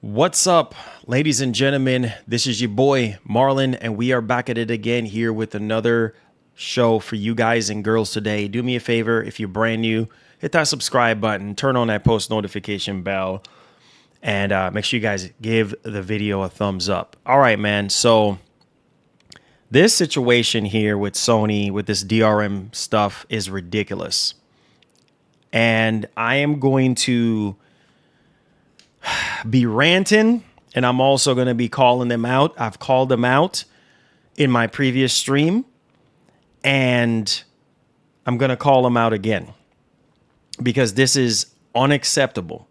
What's up, ladies and gentlemen? This is your boy Marlon, and we are back at it again here with another show for you guys and girls today. Do me a favor, if you're brand new, hit that subscribe button, turn on that post notification bell, and make sure you guys give the video a thumbs up. All right, man. So this situation here with Sony, with this DRM stuff, is ridiculous. And I am going to be ranting, and I'm also going to be calling them out. I've called them out in my previous stream, and I'm going to call them out again because this is unacceptable.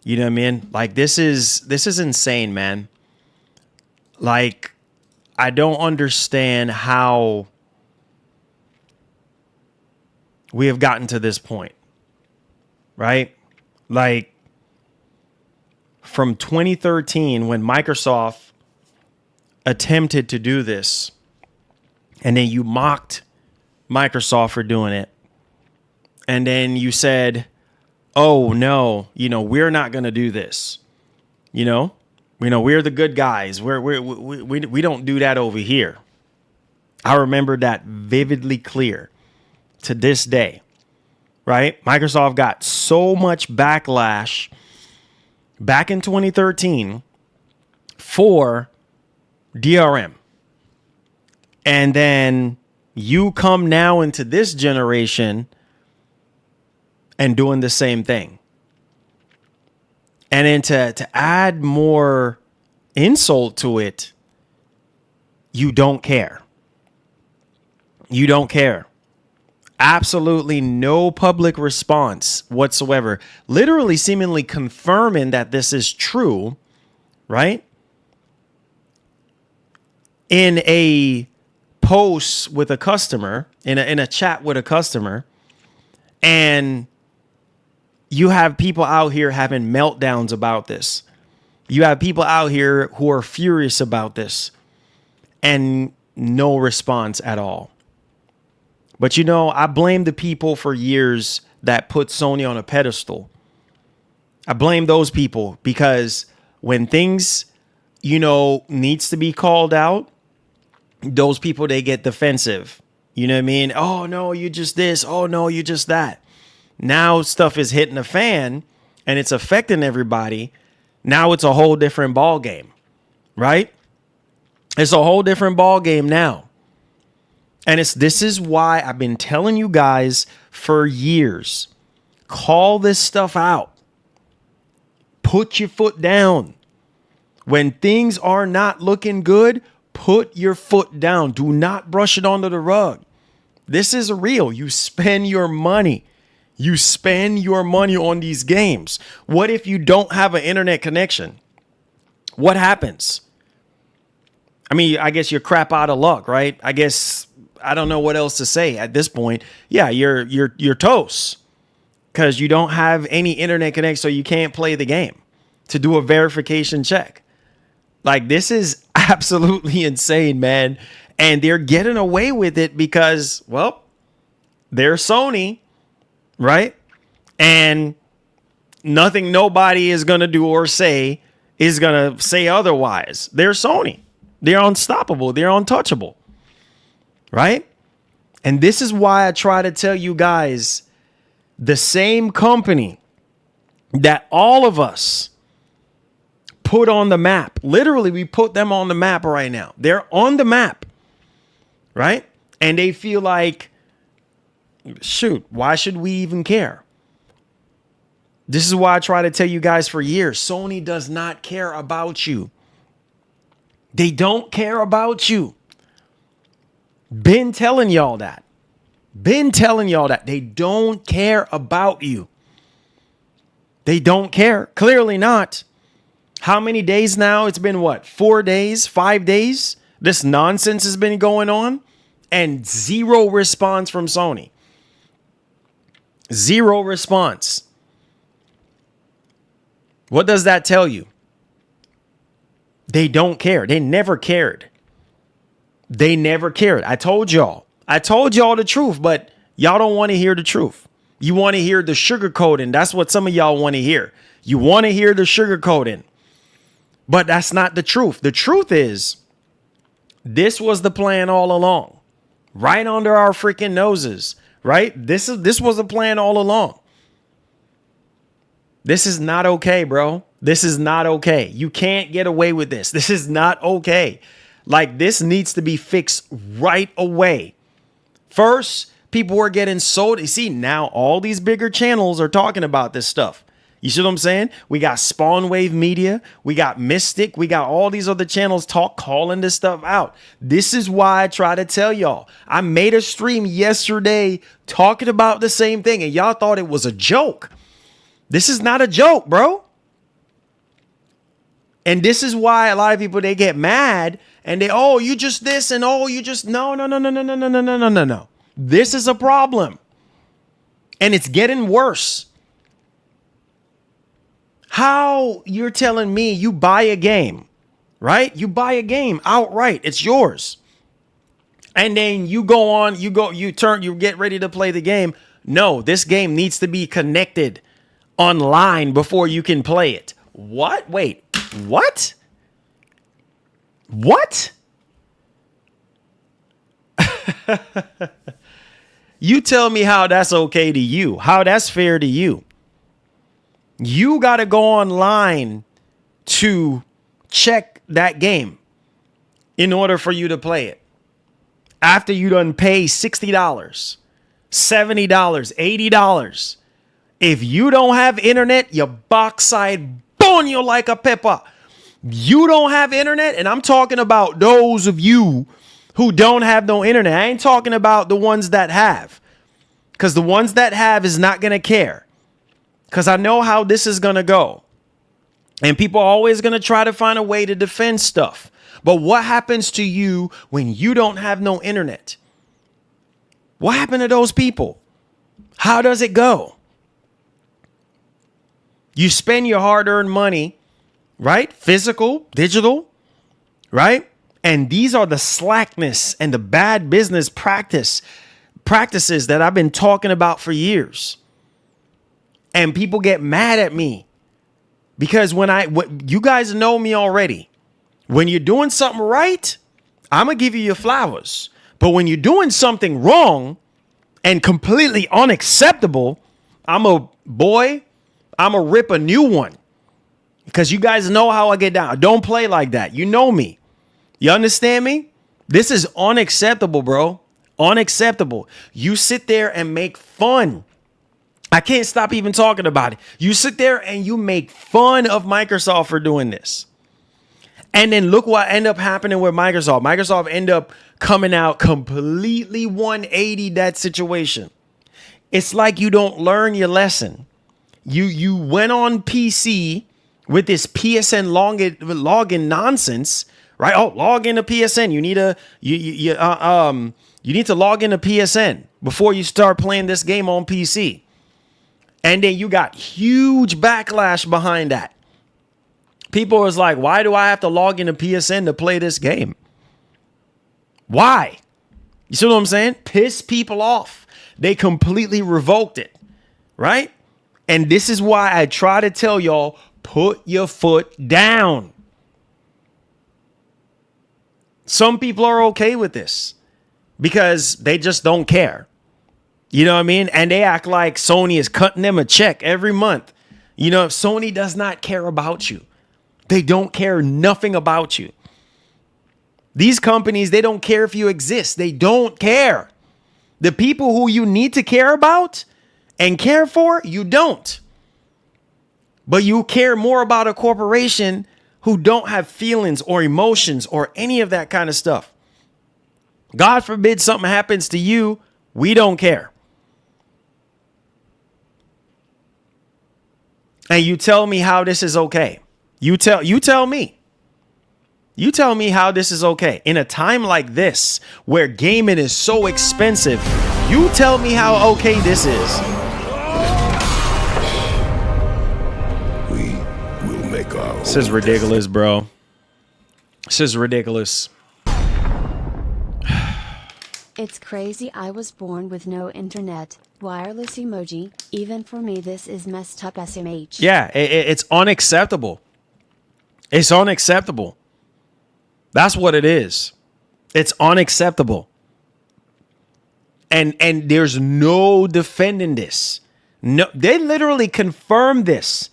You know what I mean? Like, this is insane, man. Like, I don't understand how we have gotten to this point, right? Like, from 2013, when Microsoft attempted to do this, and then you mocked Microsoft for doing it, and then you said, oh no, we're not going to do this. We're the good guys. We don't do that over here. I remember that vividly clear to this day, right? Microsoft got so much backlash back in 2013 for DRM. And then you come now into this generation and doing the same thing. And then to add more insult to it, you don't care. You don't care. Absolutely no public response whatsoever. Literally, seemingly confirming that this is true, right? In a post with a customer, in a chat with a customer, and you have people out here having meltdowns about this. You have people out here who are furious about this, and no response at all. But I blame the people for years that put Sony on a pedestal. I blame those people because when things, needs to be called out, those people, they get defensive. You know what I mean? Oh, no, you just this. Oh, no, you just that. Now stuff is hitting the fan and it's affecting everybody. Now it's a whole different ball game, right? It's a whole different ball game now. And this is why I've been telling you guys for years, call this stuff out. Put your foot down. When things are not looking good, put your foot down. Do not brush it under the rug. This is real. You spend your money. You spend your money on these games. What if you don't have an internet connection? What happens? I mean, I guess you're crap out of luck, right? I don't know what else to say at this point. Yeah, you're toast because you don't have any internet connection, so you can't play the game to do a verification check. Like, this is absolutely insane, man. And they're getting away with it because, well, they're Sony, right? And nothing nobody is going to do or say is going to say otherwise. They're Sony. They're unstoppable. They're untouchable. Right? And this is why I try to tell you guys, the same company that all of us put on the map, literally we put them on the map right now. They're on the map, right? And they feel like, shoot, why should we even care? This is why I try to tell you guys for years, Sony does not care about you. They don't care about you. Been telling y'all that. They don't care about you. They don't care. Clearly not. How many days now? It's been what? 4 days? 5 days? This nonsense has been going on and zero response from Sony. Zero response. What does that tell you? They don't care. They never cared. They never cared. I told y'all the truth, but y'all don't want to hear the truth. You want to hear the sugarcoating. That's what some of y'all want to hear. You want to hear the sugarcoating. But that's not the truth. The truth is, this was the plan all along, right under our freaking noses, right? This was the plan all along. This is not okay, bro. This is not okay. You can't get away with this. This is not okay. Like, this needs to be fixed right away. First, people were getting sold. You see, now all these bigger channels are talking about this stuff. You see what I'm saying? We got Spawn Wave Media. We got Mystic. We got all these other channels calling this stuff out. This is why I try to tell y'all. I made a stream yesterday talking about the same thing, and y'all thought it was a joke. This is not a joke, bro. And this is why a lot of people, they get mad and you just this and you just no. This is a problem. And it's getting worse. How you're telling me you buy a game, right? You buy a game outright. It's yours. And then you get ready to play the game. No, this game needs to be connected online before you can play it. What? Wait, what? What? You tell me how that's okay to you, how that's fair to you. You got to go online to check that game in order for you to play it. After you done pay $60, $70, $80. If you don't have internet, your backside bone you like a pepper. You don't have internet, and I'm talking about those of you who don't have no internet. I ain't talking about the ones that have, because the ones that have is not going to care. Because I know how this is going to go. And people are always going to try to find a way to defend stuff. But what happens to you when you don't have no internet? What happened to those people? How does it go? You spend your hard-earned money, right? Physical, digital, right? And these are the slackness and the bad business practices that I've been talking about for years. And people get mad at me because you guys know me already. When you're doing something right, I'm going to give you your flowers. But when you're doing something wrong and completely unacceptable, I'm going to rip a new one, because you guys know how I get down. Don't play like that. You know me. You understand me? This is unacceptable, bro. Unacceptable. You sit there and make fun. I can't stop even talking about it. You sit there and you make fun of Microsoft for doing this. And then look what ended up happening with Microsoft. Microsoft ended up coming out completely 180 that situation. It's like you don't learn your lesson. You went on PC with this PSN login nonsense, right? Oh, log into PSN. You need to log into PSN before you start playing this game on PC. And then you got huge backlash behind that. People was like, why do I have to log into PSN to play this game? Why? You see what I'm saying? Piss people off. They completely revoked it, right? And this is why I try to tell y'all, put your foot down. Some people are okay with this because they just don't care. You know what I mean? And they act like Sony is cutting them a check every month. You know, if Sony does not care about you, they don't care nothing about you. These companies, they don't care if you exist. They don't care. The people who you need to care about and care for, you don't. But you care more about a corporation who don't have feelings or emotions or any of that kind of stuff. God forbid something happens to you, we don't care. And you tell me how this is okay. You tell me. You tell me how this is okay. In a time like this, where gaming is so expensive, you tell me how okay this is. We will make our This is ridiculous, bro. This is ridiculous. It's crazy I was born with no internet. Wireless emoji. Even for me this is messed up SMH. Yeah, it's unacceptable. It's unacceptable. That's what it is. It's unacceptable. And there's no defending this. No, they literally confirmed this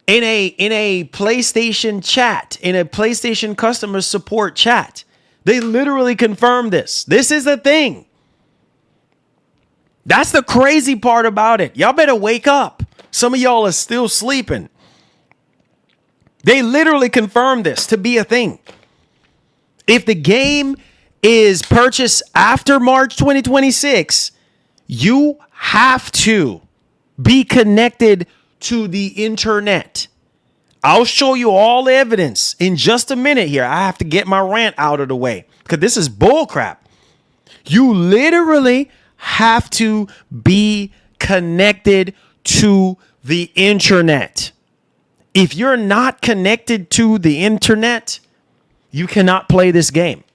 in a PlayStation chat, in a PlayStation customer support chat. They literally confirmed this. This is a thing. That's the crazy part about it. Y'all better wake up. Some of y'all are still sleeping. They literally confirmed this to be a thing. If the game is purchased after March 2026, you have to be connected to the internet. I'll show you all the evidence in just a minute here. I have to get my rant out of the way because this is bullcrap. You literally have to be connected to the internet. If you're not connected to the internet, you cannot play this game.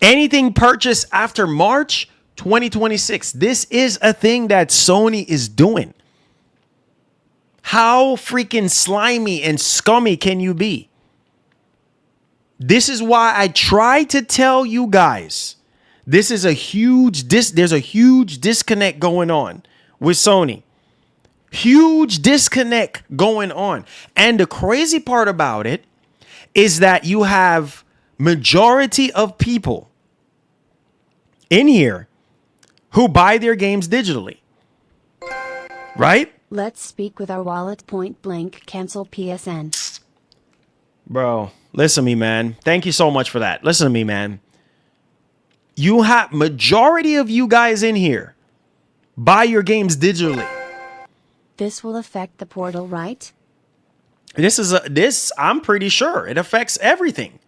Anything purchased after March 2026, this is a thing that Sony is doing. How freaking slimy and scummy can you be? This is why I try to tell you guys, this is a huge there's a huge disconnect going on with Sony. Huge disconnect going on. And the crazy part about it is that you have majority of people in here who buy their games digitally. Right? Let's speak with our wallet. Point blank. Cancel PSN. Bro, listen to me, man. Thank you so much for that. Listen to me, man. You have majority of you guys in here buy your games digitally. This will affect the portal, right? This I'm pretty sure it affects everything.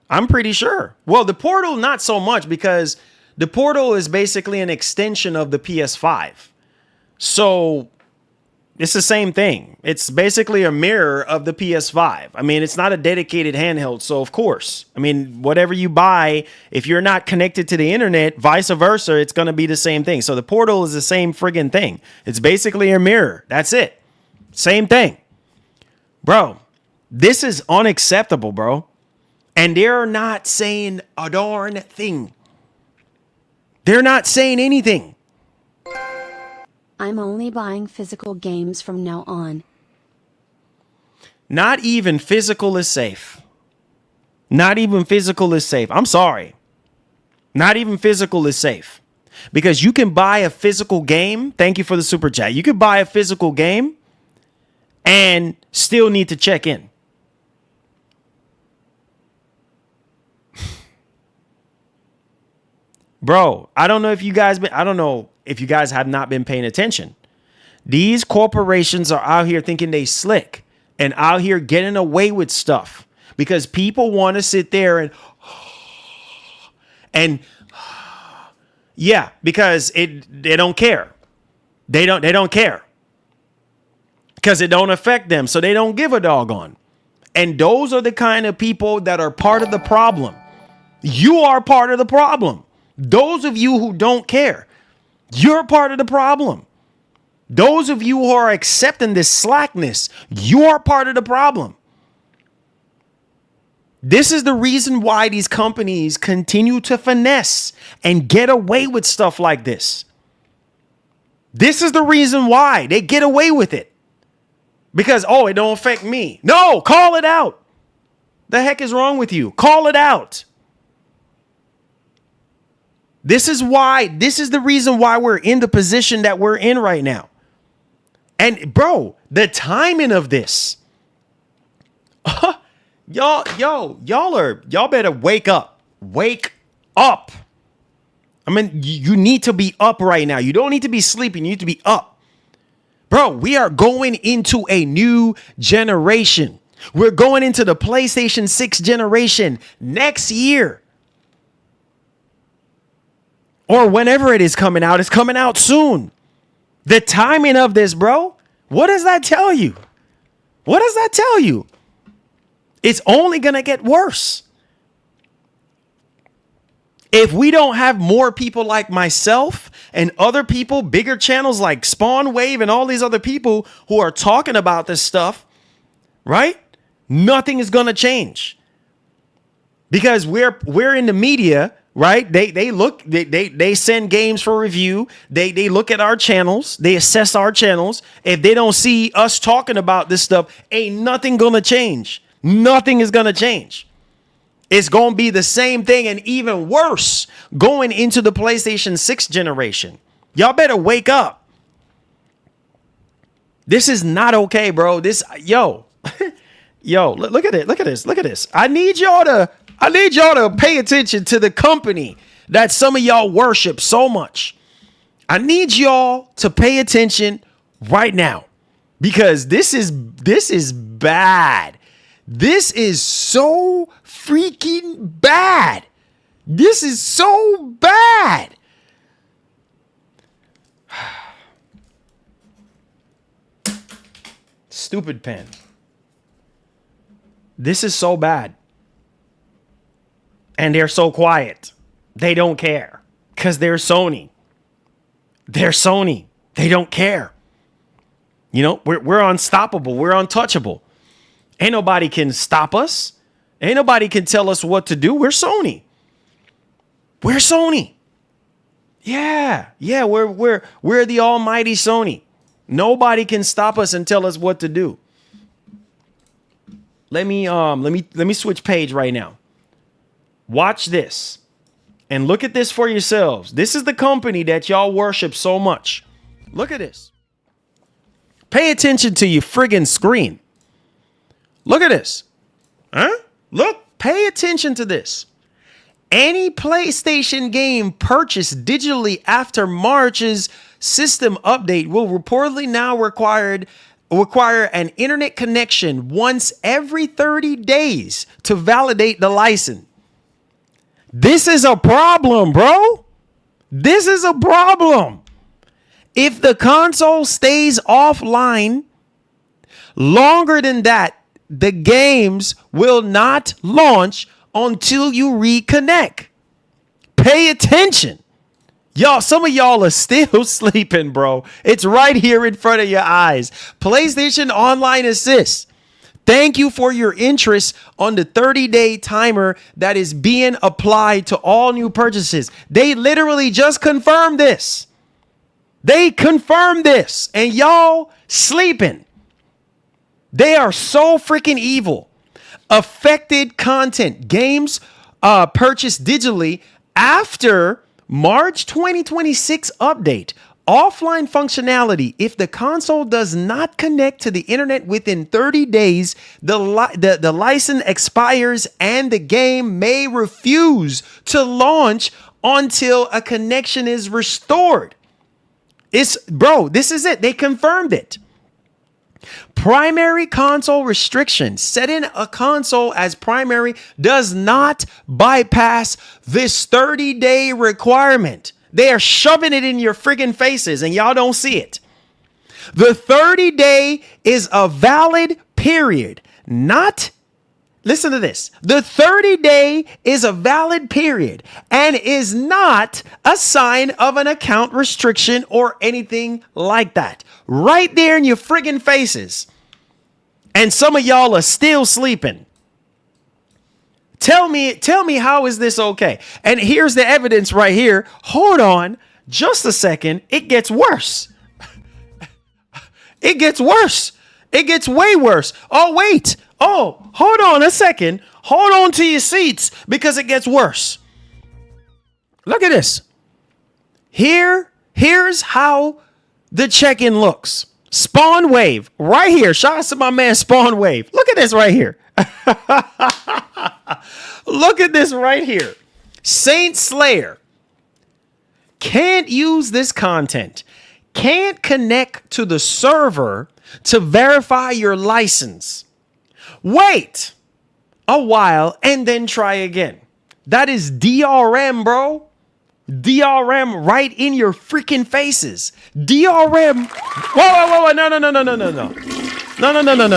I'm pretty sure. Well, the portal not so much because the portal is basically an extension of the PS5. So it's the same thing. It's basically a mirror of the PS5. I mean, it's not a dedicated handheld. So, of course, I mean, whatever you buy, if you're not connected to the internet, vice versa, it's going to be the same thing. So the portal is the same friggin' thing. It's basically a mirror. That's it. Same thing. Bro, this is unacceptable, bro. And they're not saying a darn thing. They're not saying anything. I'm only buying physical games from now on. Not even physical is safe. Not even physical is safe. I'm sorry. Not even physical is safe. Because you can buy a physical game. Thank you for the super chat. You could buy a physical game and still need to check in. Bro, I don't know if you guys have not been paying attention. These corporations are out here thinking they slick and out here getting away with stuff because people want to sit there and yeah, because they don't care. They don't care. Because it don't affect them, so they don't give a doggone. And those are the kind of people that are part of the problem. You are part of the problem. Those of you who don't care, you're part of the problem. Those of you who are accepting this slackness, you are part of the problem. This is the reason why these companies continue to finesse and get away with stuff like this. This is the reason why they get away with it. Because, oh, it don't affect me. No, call it out. The heck is wrong with you? Call it out. This is the reason why we're in the position that we're in right now. And bro, the timing of this. Y'all better wake up. Wake up. I mean, you need to be up right now. You don't need to be sleeping. You need to be up. Bro, we are going into a new generation. We're going into the PlayStation 6 generation next year. Or whenever it is coming out, it's coming out soon. The timing of this, bro, what does that tell you? What does that tell you? It's only going to get worse. If we don't have more people like myself and other people, bigger channels like Spawn Wave and all these other people who are talking about this stuff, right? Nothing is going to change because we're in the media, right? They send games for review. They look at our channels. They assess our channels. If they don't see us talking about this stuff, ain't nothing going to change. Nothing is going to change. It's going to be the same thing and even worse going into the PlayStation 6 generation. Y'all better wake up. This is not okay, bro. Yo, look at it. Look at this. Look at this. I need y'all to pay attention to the company that some of y'all worship so much. I need y'all to pay attention right now because this is bad. This is so freaking bad. This is so bad. Stupid pen. This is so bad. And they're so quiet. They don't care. Because they're Sony. They're Sony. They don't care. You know, we're unstoppable. We're untouchable. Ain't nobody can stop us. Ain't nobody can tell us what to do. We're Sony. We're Sony. Yeah, we're the almighty Sony. Nobody can stop us and tell us what to do. Let me switch page right now. Watch this and look at this for yourselves. This is the company that y'all worship so much. Look at this. Pay attention to your friggin' screen. Look at this. Huh? Look, pay attention to this. Any PlayStation game purchased digitally after March's system update will reportedly now require an internet connection once every 30 days to validate the license. This is a problem, bro. This is a problem. If the console stays offline longer than that, the games will not launch until you reconnect. Pay attention. Y'all, some of y'all are still sleeping, bro. It's right here in front of your eyes. PlayStation Online Assist. Thank you for your interest on the 30-day timer that is being applied to all new purchases. They literally just confirmed this. They confirmed this, and y'all sleeping. They are so freaking evil. Affected content. Games purchased digitally after March 2026 update. Offline functionality. If the console does not connect to the internet within 30 days, the license expires and the game may refuse to launch until a connection is restored. Bro, this is it. They confirmed it. Primary console restriction. Setting a console as primary does not bypass this 30-day requirement. They are shoving it in your friggin' faces and y'all don't see it. The 30-day is a valid period, not... Listen to this. The 30-day is a valid period and is not a sign of an account restriction or anything like that. Right there in your friggin' faces. And some of y'all are still sleeping. Tell me how is this okay? And here's the evidence right here. Hold on just a second. It gets worse. It gets worse. It gets way worse. Oh, wait. Oh, hold on a second. Hold on to your seats because it gets worse. Look at this. Here's how the check-in looks. Spawn Wave right here. Shout out to my man Spawn Wave. Look at this right here. Look at this right here. Saint Slayer. Can't use this content. Can't connect to the server to verify your license. Wait a while and then try again. That is DRM, bro. DRM right in your freaking faces. DRM. Whoa.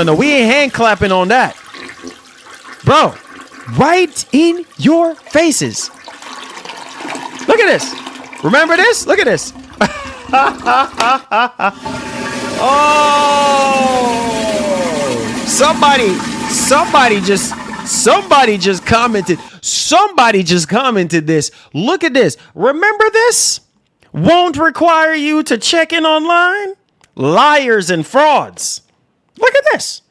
No. We ain't hand clapping on that. Bro, right in your faces. Look at this. Remember this? Look at this. Oh, Somebody just commented. Somebody just commented this. Look at this. Remember this? Won't require you to check in online? Liars and frauds. Look at this.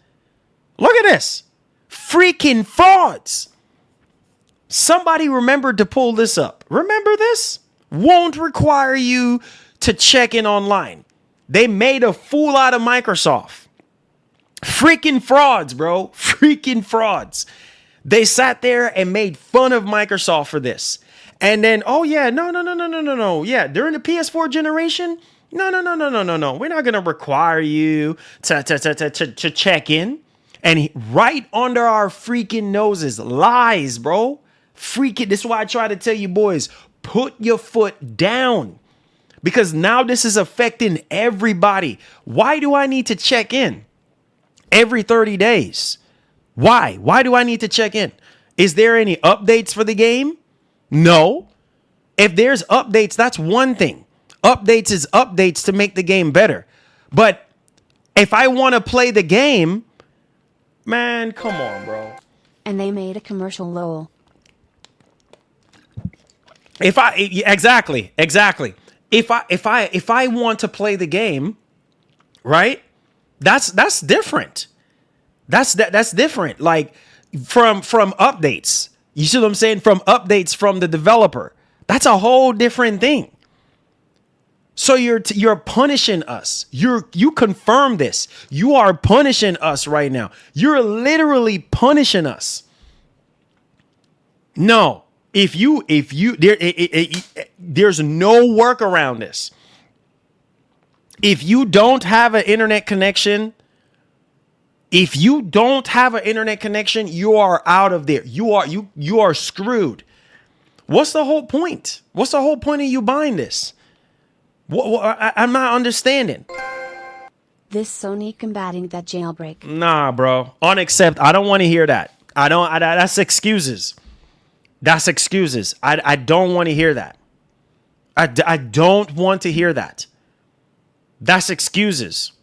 Look at this. Freaking frauds. Somebody remembered to pull this up. Remember this? Won't require you to check in online. They made a fool out of Microsoft. Freaking frauds, bro. Freaking frauds. They sat there and made fun of Microsoft for this. And then, oh yeah, no. Yeah, during the PS4 generation, no. We're not gonna require you to check in. And right under our freaking noses, lies, bro. Freaking. This is why I try to tell you boys, put your foot down. Because now this is affecting everybody. Why do I need to check in every 30 days? Why? Why do I need to check in? Is there any updates for the game? No. If there's updates, that's one thing. Updates is updates to make the game better. But if I want to play the game, man, come on, bro. And they made a commercial, lol. Exactly. If I want to play the game, right? That's different. That's different. Like from updates. You see what I'm saying? From updates from the developer. That's a whole different thing. So you're punishing us. You confirm this. You are punishing us right now. You're literally punishing us. No. There's no work around this. If you don't have an internet connection, you are out of there. You are screwed. What's the whole point? What's the whole point of you buying this? I'm not understanding. This Sony combating that jailbreak. Nah, bro. Unacceptable. I don't want to hear that. That's excuses. That's excuses. I don't want to hear that. I don't want to hear that. That's excuses.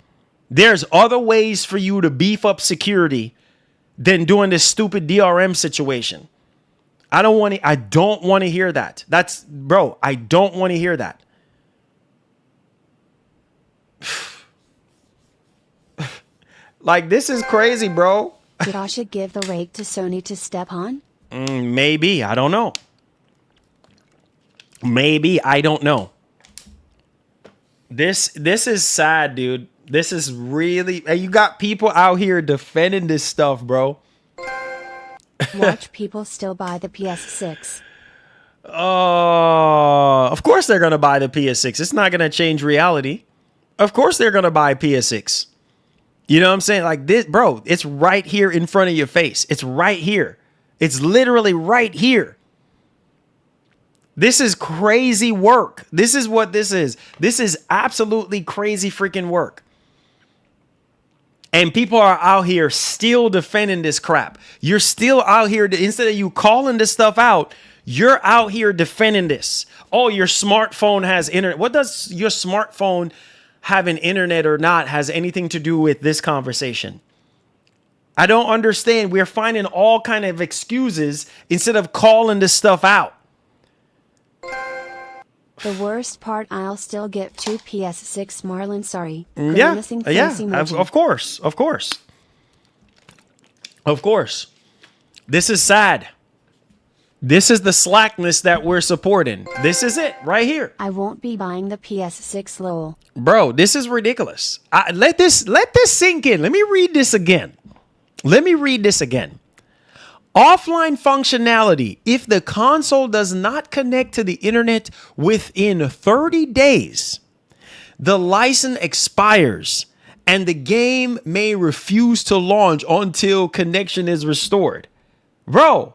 There's other ways for you to beef up security than doing this stupid DRM situation. I don't want to hear that. Bro, I don't want to hear that. Like, this is crazy, bro. Did Asha give the rake to Sony to step on? Maybe. I don't know. Maybe. I don't know. This is sad, dude. This is really... You got people out here defending this stuff, bro. Watch people still buy the PS6. Of course they're going to buy the PS6. It's not going to change reality. Of course they're going to buy PS6. You know what I'm saying? Like this, bro, it's right here in front of your face. It's right here. It's literally right here. This is crazy work. This is what this is. This is absolutely crazy freaking work. And people are out here still defending this crap. You're still out here, instead of you calling this stuff out, you're out here defending this. Oh, your smartphone has internet. What does your smartphone having internet or not has anything to do with this conversation? I don't understand. We're finding all kind of excuses instead of calling this stuff out. The worst part, I'll still get 2 PS6 Marlon, sorry. Yeah, of course. This is sad. This is the slackness that we're supporting. This is it right here. I won't be buying the PS6, lol. Bro, this is ridiculous. Let this sink in. Let me read this again. Offline functionality. If the console does not connect to the internet within 30 days, the license expires and the game may refuse to launch until connection is restored. Bro,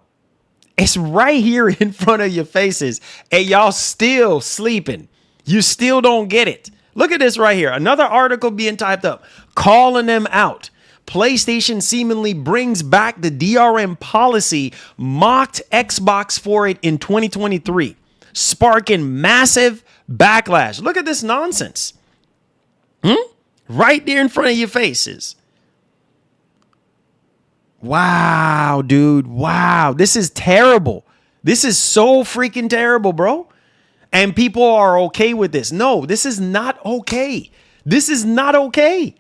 it's right here in front of your faces and y'all still sleeping. You still don't get it. Look at this right here. Another article being typed up, calling them out. PlayStation seemingly brings back the DRM policy, mocked Xbox for it in 2023, sparking massive backlash. Look at this nonsense. Right there in front of your faces. Wow, dude. Wow. This is terrible. This is so freaking terrible, bro. And people are okay with this. No, this is not okay. This is not okay.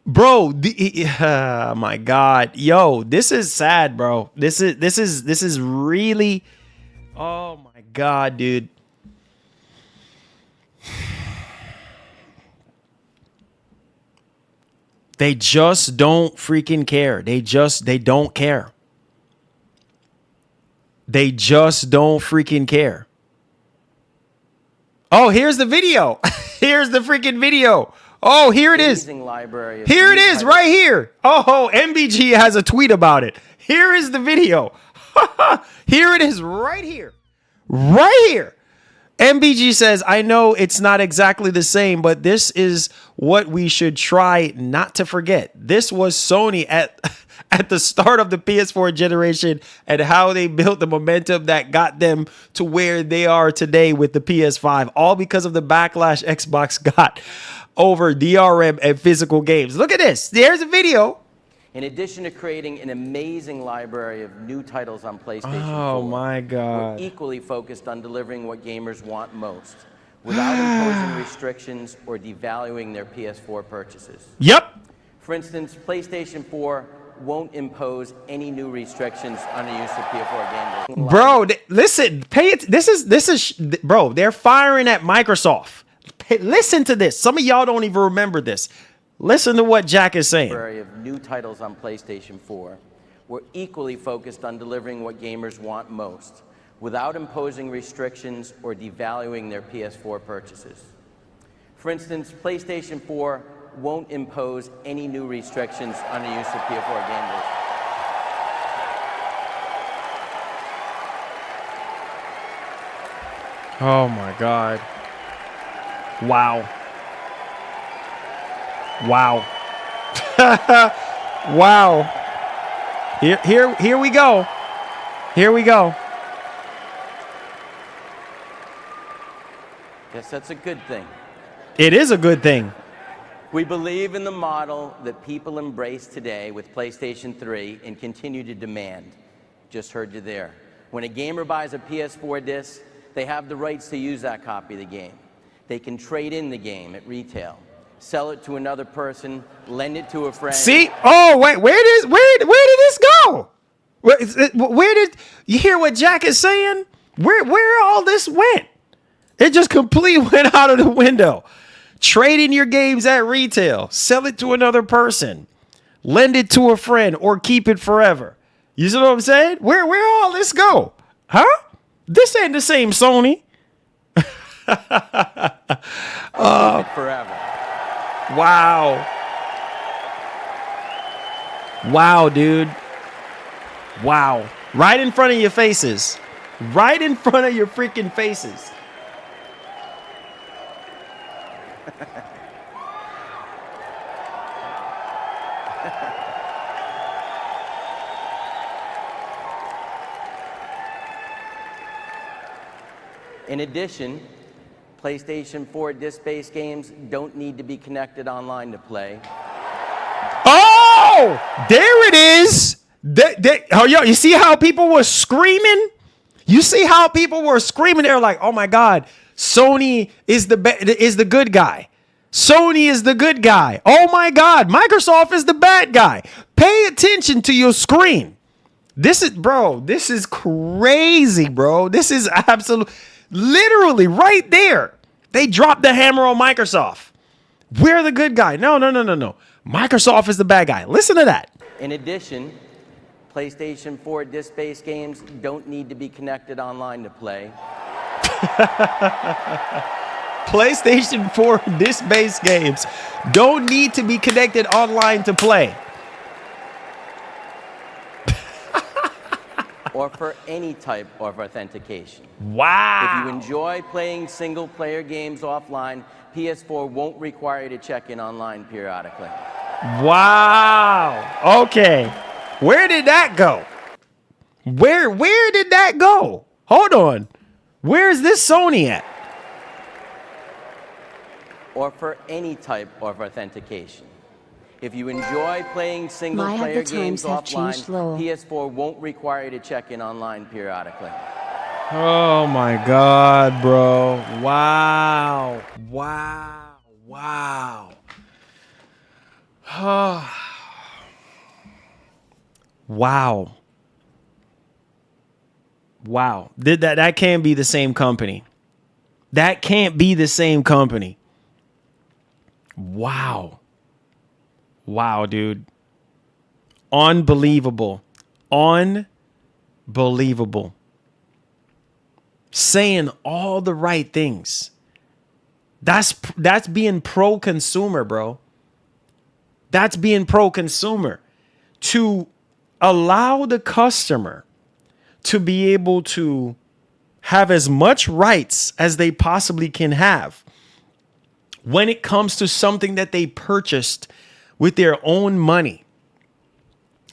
Bro, oh my God. Yo, this is sad, bro. This is really, oh my God, dude. They just don't freaking care. They don't care. They just don't freaking care. Oh, here's the video. Here's the freaking video. Oh, here it is. Here it is right here. Oh, MBG has a tweet about it. Here is the video. Here it is right here. Right here. MBG says, I know it's not exactly the same, but this is what we should try not to forget. This was Sony at the start of the PS4 generation and how they built the momentum that got them to where they are today with the PS5, all because of the backlash Xbox got over DRM and physical games. Look at this. There's a video. In addition to creating an amazing library of new titles on PlayStation 4, oh my God, we're equally focused on delivering what gamers want most, without imposing restrictions or devaluing their PS4 purchases. Yep. For instance, PlayStation 4 won't impose any new restrictions on the use of PS4 gamers. Bro, listen, pay it. This is, bro, they're firing at Microsoft. Listen to this. Some of y'all don't even remember this. Listen to what Jack is saying. Of new titles on PlayStation 4, we're equally focused on delivering what gamers want most, without imposing restrictions or devaluing their PS4 purchases. For instance, PlayStation 4 won't impose any new restrictions on the use of PS4 gamers. Oh my God. Wow. Wow. Wow. Here we go. Here we go. Guess that's a good thing. It is a good thing. We believe in the model that people embrace today with PlayStation 3 and continue to demand. Just heard you there. When a gamer buys a PS4 disc, they have the rights to use that copy of the game. They can trade in the game at retail, sell it to another person, lend it to a friend. See? Oh, wait, where did this go? Where did you hear what Jack is saying? Where all this went? It just completely went out of the window. Trading your games at retail, sell it to another person, lend it to a friend, or keep it forever. You see what I'm saying? Where all this go? Huh? This ain't the same Sony. Forever. Wow. Wow, dude. Wow. Right in front of your faces. Right in front of your freaking faces. In addition, PlayStation 4 disc-based games don't need to be connected online to play. Oh, there it is. Oh, yo, you see how people were screaming? You see how people were screaming? They're like, "Oh my God, Sony is the good guy. Sony is the good guy. Oh my God, Microsoft is the bad guy." Pay attention to your screen. This is crazy, bro. This is absolute, literally right there. They dropped the hammer on Microsoft. We're the good guy. No. Microsoft is the bad guy. Listen to that. In addition, PlayStation 4 disc-based games don't need to be connected online to play. PlayStation 4 disc-based games don't need to be connected online to play. Or for any type of authentication. Wow. If you enjoy playing single-player games offline, PS4 won't require you to check in online periodically. Wow. Okay. Where did that go? Where did that go? Hold on. Where is this Sony at? or for any type of authentication. If you enjoy playing My, single-player how the games times have changed, offline, Lowell. PS4 won't require you to check in online periodically. Oh my God, bro. Wow. Wow. Wow. Wow. Wow. That can't be the same company. That can't be the same company. Wow. Wow, dude. Unbelievable. Unbelievable. Saying all the right things. That's being pro-consumer, bro. That's being pro-consumer. To allow the customer to be able to have as much rights as they possibly can have when it comes to something that they purchased with their own money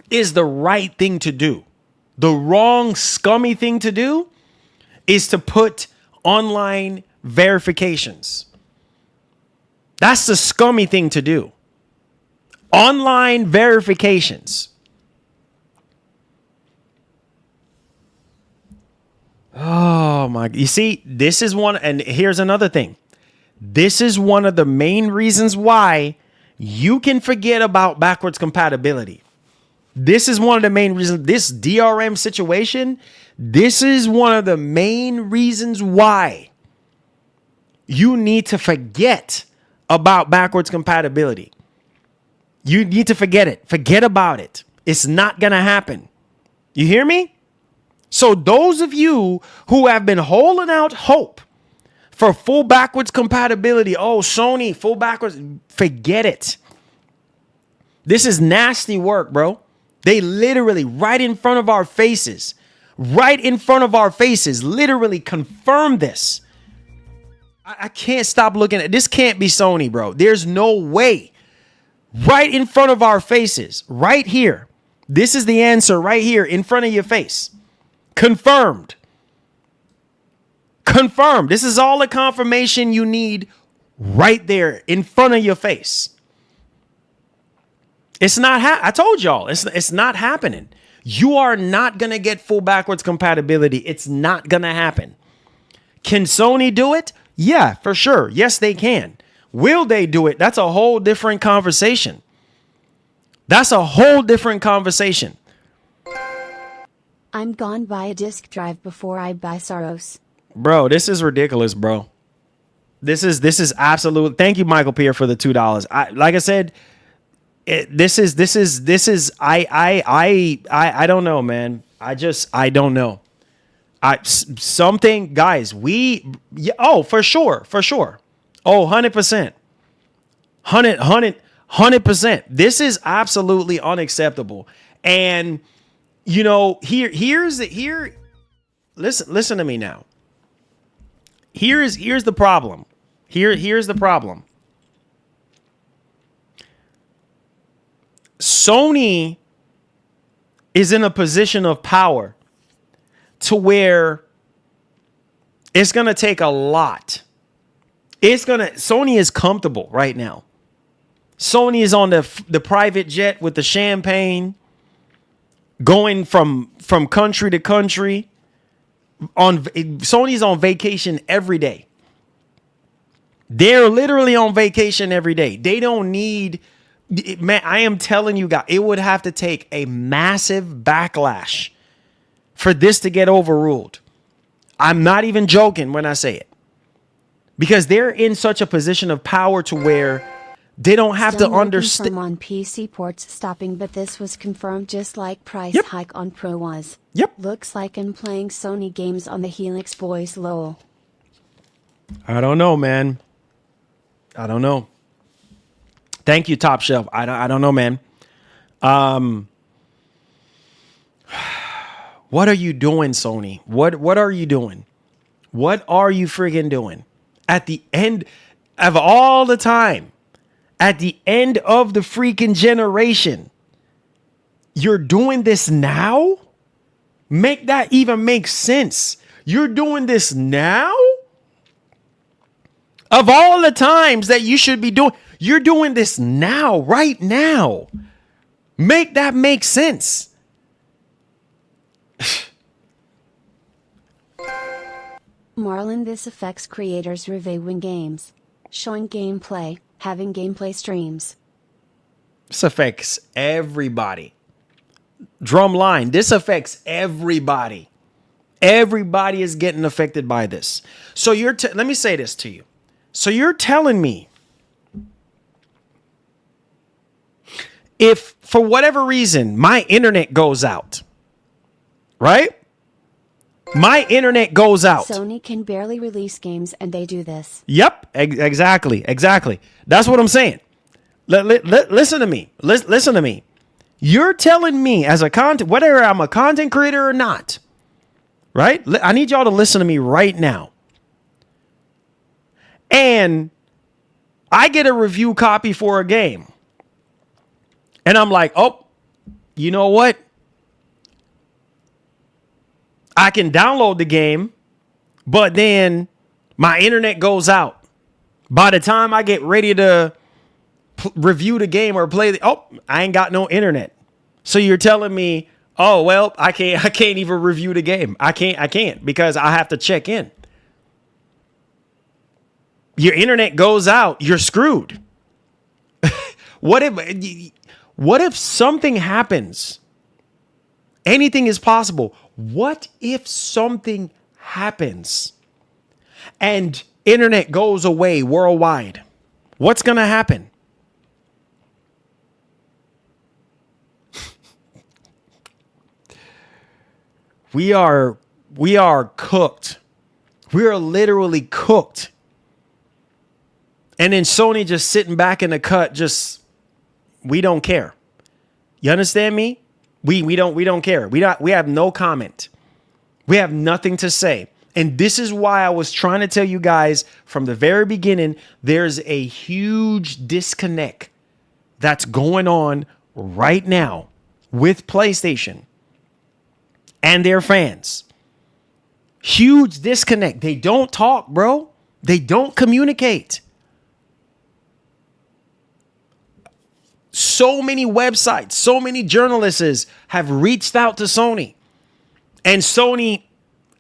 is the right thing to do. The wrong, scummy thing to do is to put online verifications. That's the scummy thing to do. Online verifications. Oh my, you see, this is one, and here's another thing. This is one of the main reasons why you can forget about backwards compatibility. This is one of the main reasons, this DRM situation, this is one of the main reasons why you need to forget about backwards compatibility. You need to forget it. Forget about it. It's not going to happen. You hear me? So those of you who have been holding out hope for full backwards compatibility, oh, Sony, full backwards, forget it. This is nasty work, bro. They literally right in front of our faces, literally confirm this. I can't stop looking at this. Can't be Sony, bro. There's no way. Right in front of our faces, right here. This is the answer right here in front of your face. Confirmed. Confirmed. This is all the confirmation you need right there in front of your face. It's not, I told y'all, it's not happening. You are not going to get full backwards compatibility. It's not going to happen. Can Sony do it? Yeah, for sure. Yes, they can. Will they do it? That's a whole different conversation. That's a whole different conversation. I'm gone buy a disk drive before I buy Soros. Bro, this is ridiculous, bro. This is absolute. Thank you, Michael Pierre, for the $2. Like I said, this is I don't know, man. I don't know. Something, guys, for sure. Oh, 100%. 100%. This is absolutely unacceptable. And you know, listen to me now. Here's the problem. Here's the problem. Sony is in a position of power to where it's going to take a lot. Sony is comfortable right now. Sony is on the private jet with the champagne, going from country to country. Sony's on vacation every day. They're literally on vacation every day. They don't need, man, I am telling you guys, it would have to take a massive backlash for this to get overruled. I'm not even joking when I say it. Because they're in such a position of power to where they don't have to understand. On PC ports stopping, but this was confirmed just like price hike on Pro was. Yep. Looks like I'm playing Sony games on the Helix Boys Lowell. I don't know, man. I don't know. Thank you, Top Shelf. I don't know, man. What are you doing, Sony? What are you doing? What are you friggin' doing? At the end of all the time, at the end of the freaking generation, you're doing this now? Make that even make sense. You're doing this now? Of all the times that you should be doing, you're doing this now, right now. Make that make sense. Marlon, this affects creators reviewing games, showing gameplay, having gameplay streams. This affects everybody. Drumline, this affects everybody. Everybody is getting affected by this. So let me say this to you. So you're telling me if for whatever reason my internet goes out, right? My internet goes out. Sony can barely release games and they do this. Yep, exactly. That's what I'm saying. Listen to me. Listen to me. You're telling me as a whether I'm a content creator or not, right? I need y'all to listen to me right now. And I get a review copy for a game. And I'm like, oh, you know what? I can download the game, but then my internet goes out. By the time I get ready to review the game or play I ain't got no internet. So you're telling me, oh, well, I can't even review the game. I can't because I have to check in. Your internet goes out, you're screwed. What if something happens? Anything is possible. What if something happens and internet goes away worldwide? What's going to happen? We are cooked. We are literally cooked. And then Sony just sitting back in the cut, we don't care. You understand me? We don't care. We have no comment. We have nothing to say. And this is why I was trying to tell you guys from the very beginning, there's a huge disconnect that's going on right now with PlayStation and their fans. Huge disconnect. They don't talk, bro. They don't communicate. So many websites, so many journalists have reached out to Sony. And Sony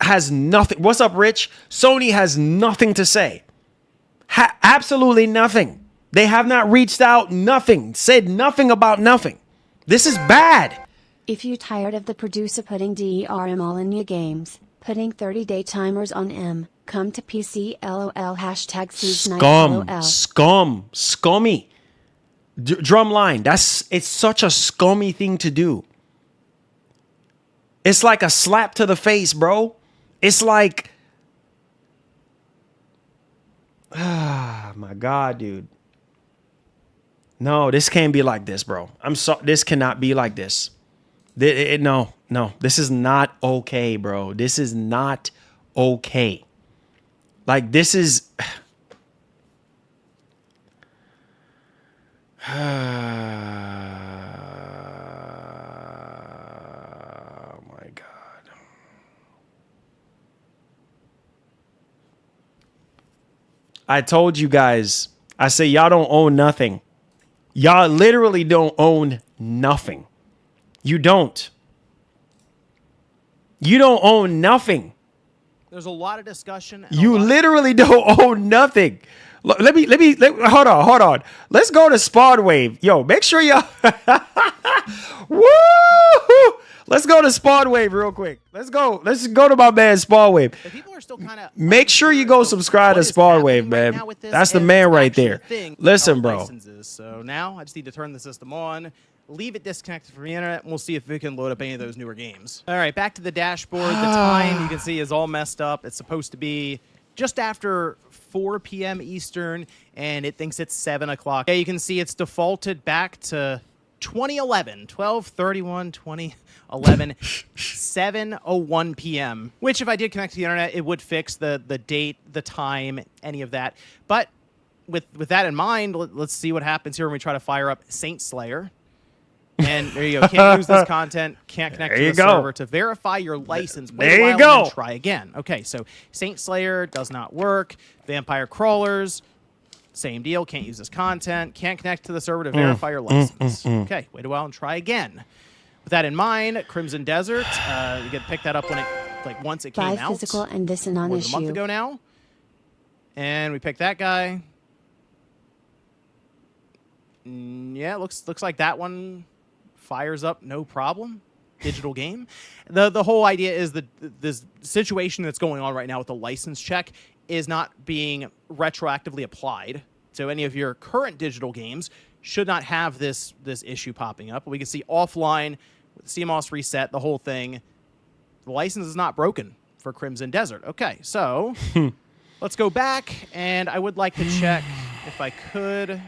has nothing. What's up, Rich? Sony has nothing to say. Absolutely nothing. They have not reached out, nothing. Said nothing about nothing. This is bad. If you're tired of the producer putting DRM all in your games, putting 30-day timers on M, come to PC LOL #season9 LOL. Scummy. Drumline, it's such a scummy thing to do. It's like a slap to the face, bro. It's like, my God, dude. No, this can't be like this, bro. This cannot be like this. No, this is not okay, bro. This is not okay. Like, this is... Oh my God. I told you guys, I say y'all don't own nothing. Y'all literally don't own nothing. You don't. You don't own nothing. There's a lot of discussion. You literally don't own nothing. Let me hold on. Let's go to Spawn Wave. Yo, make sure y'all woo! Let's go to Spawn Wave real quick. Let's go to my man Spawn Wave. People are still kind of make sure you go subscribe to Spawn Wave, man. That's the man right there. Listen, bro. So now I just need to turn the system on, leave it disconnected from the internet, and we'll see if we can load up any of those newer games. All right, back to the dashboard. The time you can see is all messed up. It's supposed to be just after 4 p.m. Eastern, and it thinks it's 7 o'clock. Yeah, you can see it's defaulted back to 2011, 12/31, 2011, 7:01 p.m., which if I did connect to the internet, it would fix the date, the time, any of that. But with that in mind, let's see what happens here when we try to fire up Saint Slayer. And there you go. Can't use this content. Can't connect There to you the go. server to verify your license. Wait There a you while go. And then try again. Okay, so Saint Slayer does not work. Vampire Crawlers, same deal. Can't use this content. Can't connect to the server to verify your license. Okay, wait a while and try again. With that in mind, Crimson Desert, you get to pick that up when it, like, once it came Buy out. physical and this a More than a month non-issue. ago now. And we picked that guy. Yeah, looks like that one fires up no problem. Digital game. The whole idea is that this situation that's going on right now with the license check is not being retroactively applied. So any of your current digital games should not have this issue popping up. We can see offline with CMOS reset, the whole thing. The license is not broken for Crimson Desert. Okay, so let's go back, and I would like to check, if I could,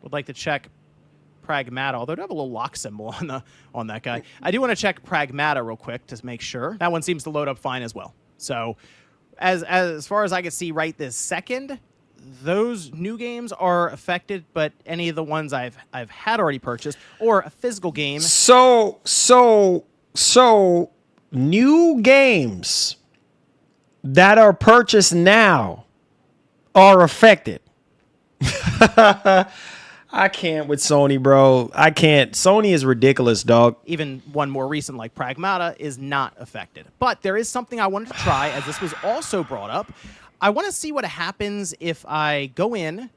would like to check Pragmata, although I do have a little lock symbol on that guy. I do want to check Pragmata real quick to make sure. That one seems to load up fine as well. So as far as I can see right this second, those new games are affected, but any of the ones I've had already purchased or a physical game. So new games that are purchased now are affected. I can't with Sony, bro. I can't. Sony is ridiculous, dog. Even one more recent like Pragmata is not affected. But there is something I wanted to try, as this was also brought up. I want to see what happens if I go in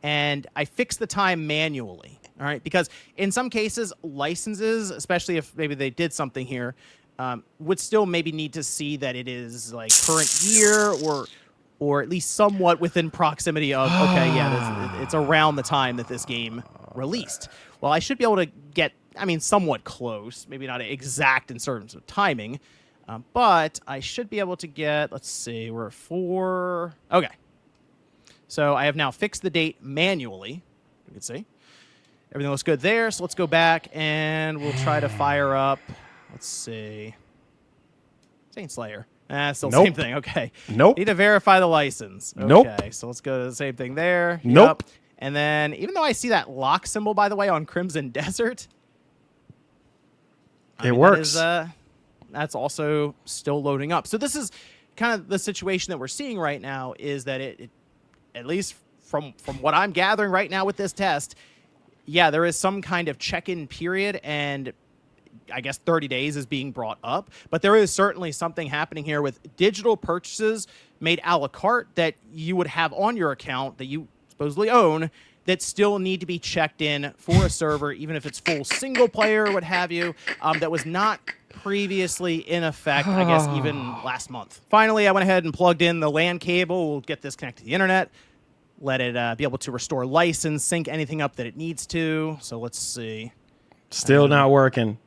and I fix the time manually. All right, because in some cases, licenses, especially if maybe they did something here, would still maybe need to see that it is like current year or at least somewhat within proximity of, okay, yeah, it's around the time that this game released. Well, I should be able to get, I mean, somewhat close, maybe not exact in terms of timing, but I should be able to get, let's see, we're at 4. Okay. So I have now fixed the date manually. You can see. Everything looks good there, so let's go back and we'll try to fire up, let's see, Saint Slayer. Still the Nope. same thing. Okay. Nope. Need to verify the license. Okay, Nope. so let's go to the same thing there. Nope. Yup. And then, even though I see that lock symbol, by the way, on Crimson Desert, It works. That's also still loading up. So this is kind of the situation that we're seeing right now, is that it at least from what I'm gathering right now with this test, yeah, there is some kind of check-in period, and I guess 30 days is being brought up, but there is certainly something happening here with digital purchases made a la carte that you would have on your account that you supposedly own that still need to be checked in for a server, even if it's full single player or what have you, that was not previously in effect, I guess, even last month. Finally, I went ahead and plugged in the LAN cable. We'll get this connected to the internet, let it be able to restore license, sync anything up that it needs to. So let's see. Still not working.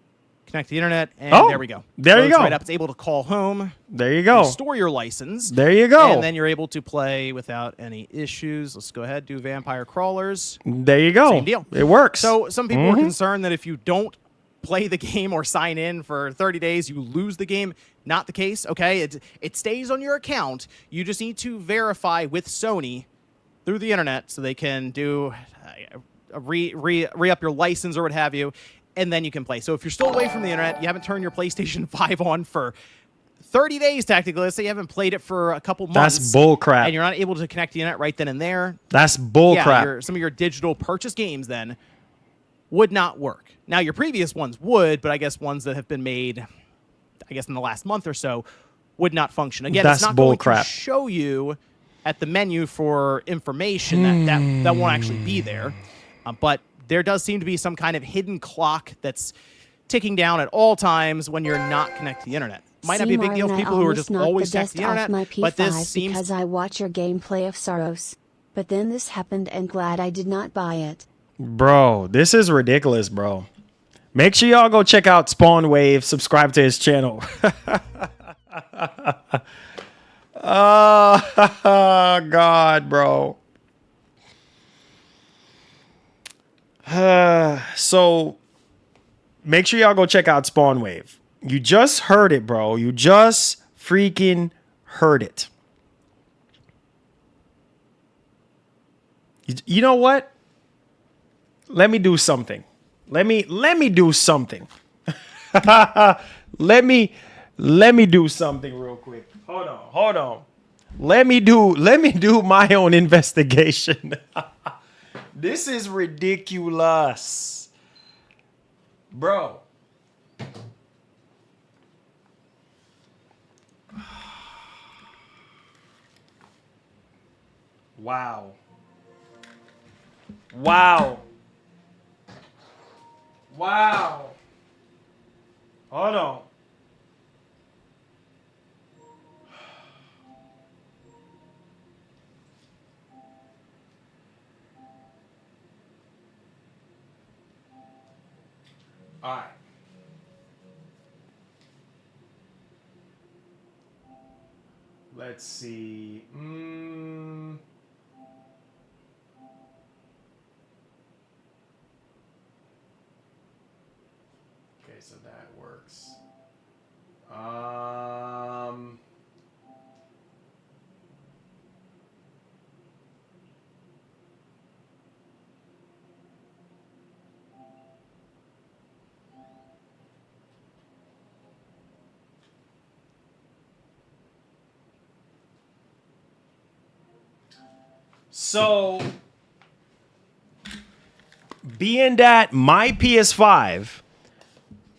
Connect to the internet, and Oh, there we go. there you Loads go. Right up. It's able to call home, There you go. restore your license. There you go. And then you're able to play without any issues. Let's go ahead, do Vampire Crawlers. There you go. Same deal. It works. So some people are concerned that if you don't play the game or sign in for 30 days, you lose the game. Not the case, okay? It stays on your account. You just need to verify with Sony through the internet so they can do re-up your license or what have you, and then you can play. So if you're still away from the internet, you haven't turned your PlayStation 5 on for 30 days, technically. Let's say you haven't played it for a couple months. That's bull crap. And you're not able to connect to the internet right then and there. That's bull Yeah, crap. some of your digital purchase games then would not work. Now, your previous ones would, but I guess ones that have been made, I guess, in the last month or so would not function. Again, That's it's not bull going crap. to show you at the menu for information that won't actually be there. But there does seem to be some kind of hidden clock that's ticking down at all times when you're not connected to the internet. Might not be a big deal for people who are just always connected to the internet, my but this P5 seems... because I watch your gameplay of Saros. But then this happened and glad I did not buy it. Bro, this is ridiculous, bro. Make sure y'all go check out Spawn Wave, subscribe to his channel. Oh, God, bro. So, make sure y'all go check out Spawn Wave. You just heard it, bro. You just freaking heard it. You know what? Let me do something. Let me do something. let me do something real quick. Hold on. Let me do my own investigation. This is ridiculous. Bro. Wow. Hold on. All right. Let's see. Okay, so that works. So, being that my PS5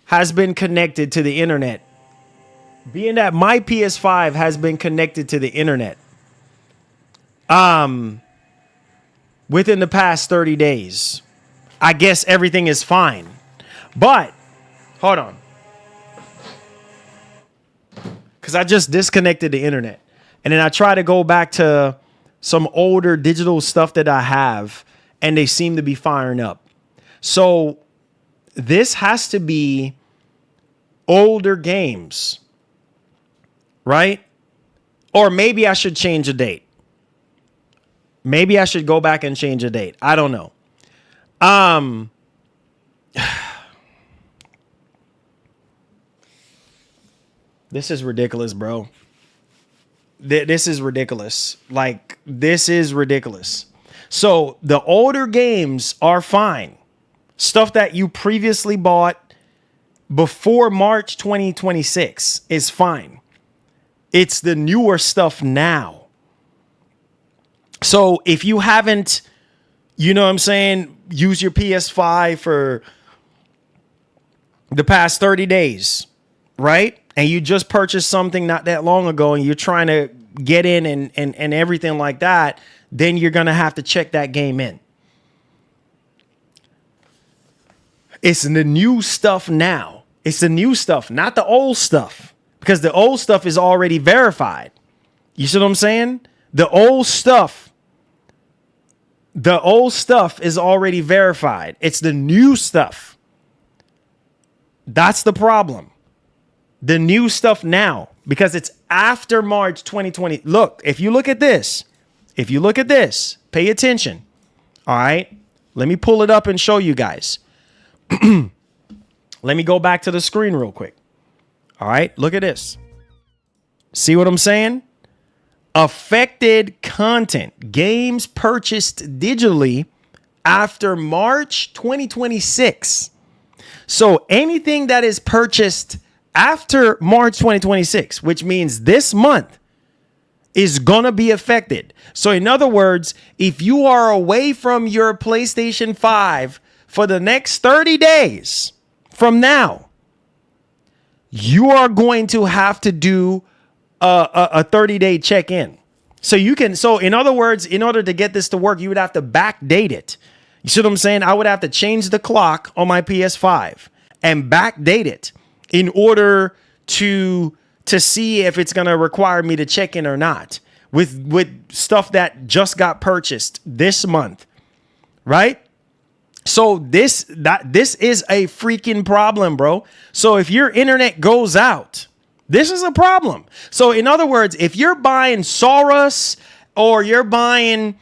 has been connected to the internet, within the past 30 days, I guess everything is fine. But, hold on. Because I just disconnected the internet. And then I try to go back to some older digital stuff that I have, and they seem to be firing up. So this has to be older games, right? Or maybe I should change a date. Maybe I should go back and change a date. I don't know. This is ridiculous, bro. This is ridiculous. Like, this is ridiculous. So the older games are fine. Stuff that you previously bought before March 2026 is fine. It's the newer stuff now. So if you haven't, you know what I'm saying, use your PS5 for the past 30 days, right? And you just purchased something not that long ago and you're trying to get in and everything like that, then you're going to have to check that game in. It's the new stuff now. It's the new stuff, not the old stuff, because the old stuff is already verified. You see what I'm saying? The old stuff is already verified. It's the new stuff. That's the problem. The new stuff now, because it's after March 2020. Look, if you look at this, pay attention. All right. Let me pull it up and show you guys. Let me go back to the screen real quick. All right. Look at this. See what I'm saying? Affected content. Games purchased digitally after March 2026. So anything that is purchased after March 2026, which means this month, is going to be affected. So in other words, if you are away from your PlayStation 5 for the next 30 days from now, you are going to have to do a 30-day check-in. So in other words, in order to get this to work, you would have to backdate it. You see what I'm saying? I would have to change the clock on my PS5 and backdate it in order to see if it's going to require me to check in or not with stuff that just got purchased this month, right? So this is a freaking problem, bro. So if your internet goes out, this is a problem. So in other words, if you're buying Saurus or you're buying,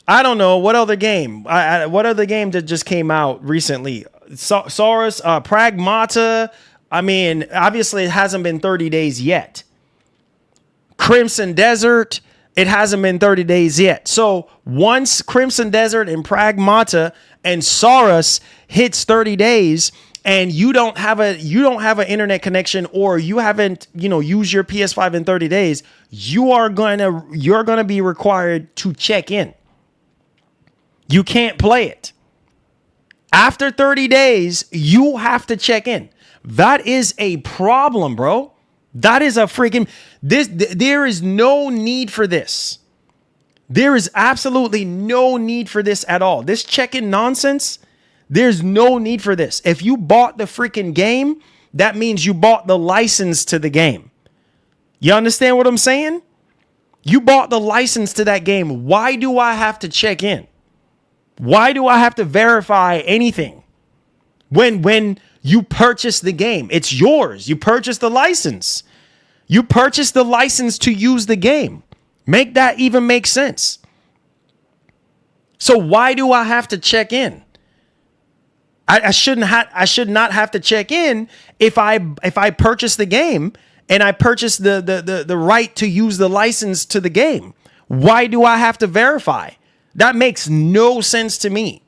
I don't know, what other game? What other game that just came out recently? Saurus, Pragmata. I mean, obviously it hasn't been 30 days yet. Crimson Desert. it hasn't been 30 days yet. So once Crimson Desert and Pragmata and Saurus hits 30 days and you don't have an internet connection, or you haven't, used your PS5 in 30 days, you're going to be required to check in. You can't play it. After 30 days, you have to check in. That is a problem, bro. That is a freaking there is no need for this. There is absolutely no need for this at all. This check-in nonsense, there's no need for this. If you bought the freaking game, that means you bought the license to the game. You understand what I'm saying? You bought the license to that game. Why do I have to check in? Why do I have to verify anything? When you purchase the game, it's yours. You purchase the license. You purchase the license to use the game. Make that even make sense. So why do I have to check in? I should not have to check in if I purchase the game and I purchase the right to use the license to the game. Why do I have to verify? That makes no sense to me.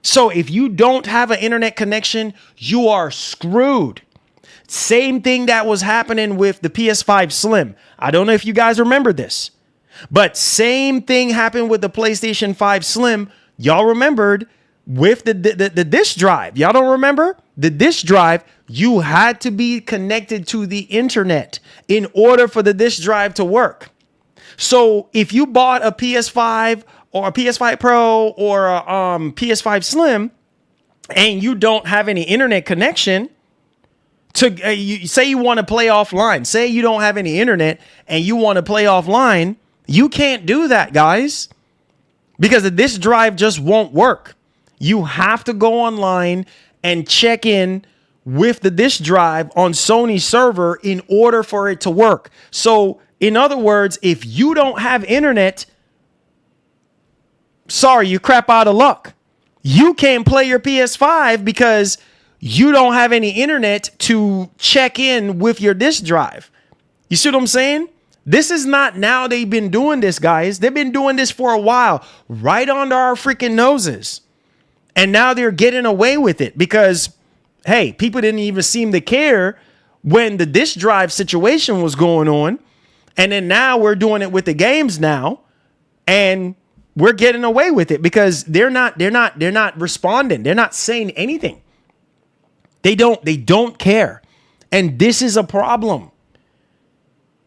So if you don't have an internet connection, you are screwed. Same thing that was happening with the PS5 Slim. I don't know if you guys remember this, but same thing happened with the PlayStation 5 Slim. Y'all remembered with the disk drive. Y'all don't remember? The disk drive, you had to be connected to the internet in order for the disk drive to work. So if you bought a PS5 or a PS5 Pro or a PS5 Slim and you don't have any internet connection, you say you want to play offline, say you don't have any internet and you want to play offline, you can't do that, guys, because the disk drive just won't work. You have to go online and check in with the disk drive on Sony's server in order for it to work. So in other words, if you don't have internet, sorry, you crap out of luck. You can't play your PS5 because you don't have any internet to check in with your disk drive. You see what I'm saying? This is not now they've been doing this, guys. They've been doing this for a while, right under our freaking noses. And now they're getting away with it because, hey, people didn't even seem to care when the disk drive situation was going on. And then now we're doing it with the games now, and we're getting away with it because they're not responding. They're not saying anything. They don't care. And this is a problem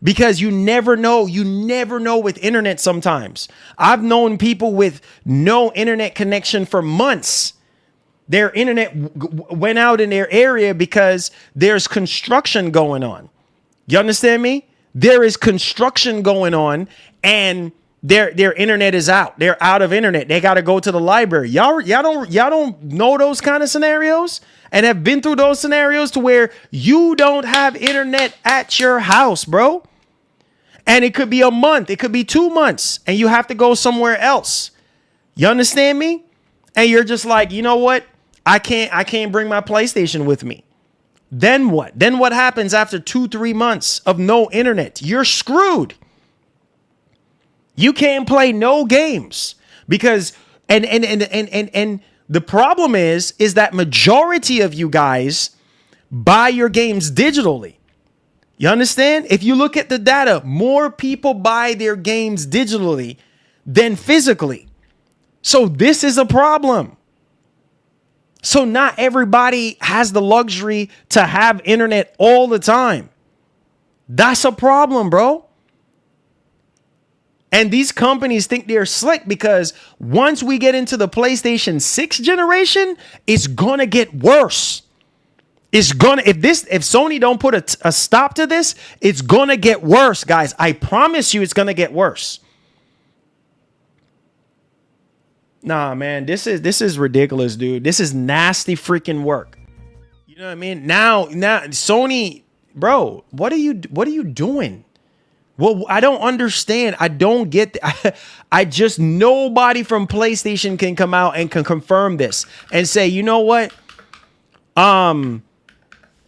because you never know with internet sometimes. I've known people with no internet connection for months. Their internet went out in their area because there's construction going on. You understand me? There is construction going on and their internet is out. They're out of internet. They got to go to the library. Y'all don't know those kind of scenarios and have been through those scenarios to where you don't have internet at your house, bro. And it could be a month. It could be 2 months and you have to go somewhere else. You understand me? And you're just like, you know what? I can't bring my PlayStation with me. Then what? Then what happens after 2-3 months of no internet? You're screwed. You can't play no games because and the problem is that majority of you guys buy your games digitally. You understand? If you look at the data, more people buy their games digitally than physically. So this is a problem. So not everybody has the luxury to have internet all the time. That's a problem, bro. And these companies think they're slick because once we get into the PlayStation 6 generation, it's going to get worse. If Sony don't put a stop to this, it's going to get worse, guys. I promise you it's going to get worse. Nah, man, this is ridiculous, dude. This is nasty freaking work. You know what I mean? Now Sony, bro, what are you doing? Well, I don't understand. I don't get I just nobody from PlayStation can come out and can confirm this and say, you know what?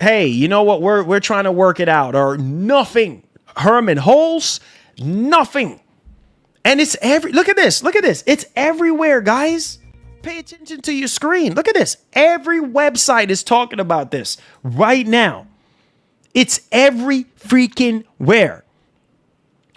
Hey, you know what? We're trying to work it out or nothing. Herman Hulse, Nothing. And it's look at this. Look at this. It's everywhere, guys. Pay attention to your screen. Look at this. Every website is talking about this right now. It's every freaking where.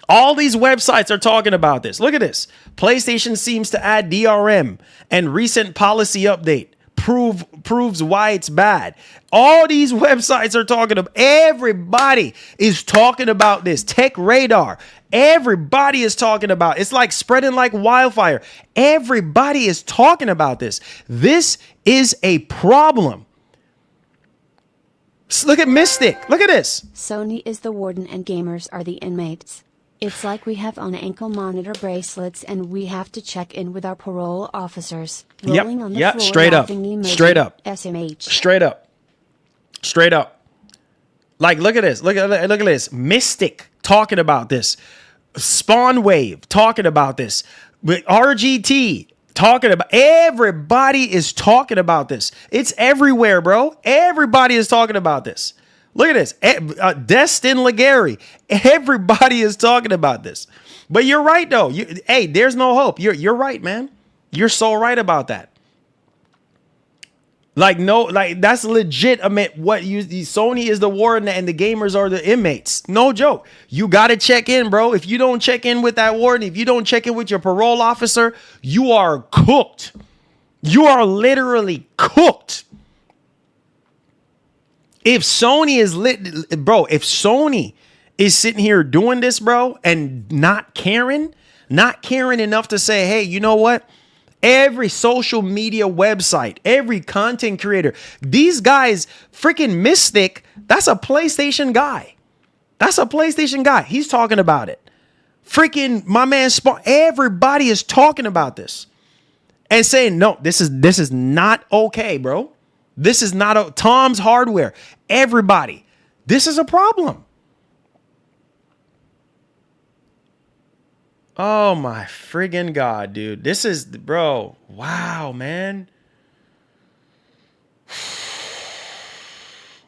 All these websites are talking about this. Look at this. PlayStation seems to add DRM and recent policy update proves why it's bad. All these websites are talking about, everybody is talking about this. Tech Radar, everybody is talking about. It's like spreading like wildfire. Everybody is talking about this. This is a problem. Look at Mystic. Look at this. Sony is the warden and gamers are the inmates. It's like we have on ankle monitor bracelets and we have to check in with our parole officers. Rolling on the floor, straight up. emoji, Straight up. SMH. Straight up. Straight up. Like, look at this. Look at this. Mystic talking about this. Spawn Wave talking about this. RGT talking about. Everybody is talking about this. It's everywhere, bro. Everybody is talking about this. Look at this. Destin Legary. Everybody is talking about this. But you're right, though. Hey, there's no hope. You're right, man. You're so right about that. Like, that's legitimate. Sony is the warden and the gamers are the inmates. No joke. You got to check in, bro. If you don't check in with that warden, if you don't check in with your parole officer, you are cooked. You are literally cooked. If Sony is if Sony is sitting here doing this, bro, and not caring enough to say, hey, you know what? Every social media website, every content creator, these guys, freaking Mystic, that's a PlayStation guy. He's talking about it. Freaking my man Spawn, everybody is talking about this and saying, no, this is not okay, bro. This is not Tom's Hardware. Everybody, this is a problem. Oh my friggin' God, dude. This is, bro. Wow, man.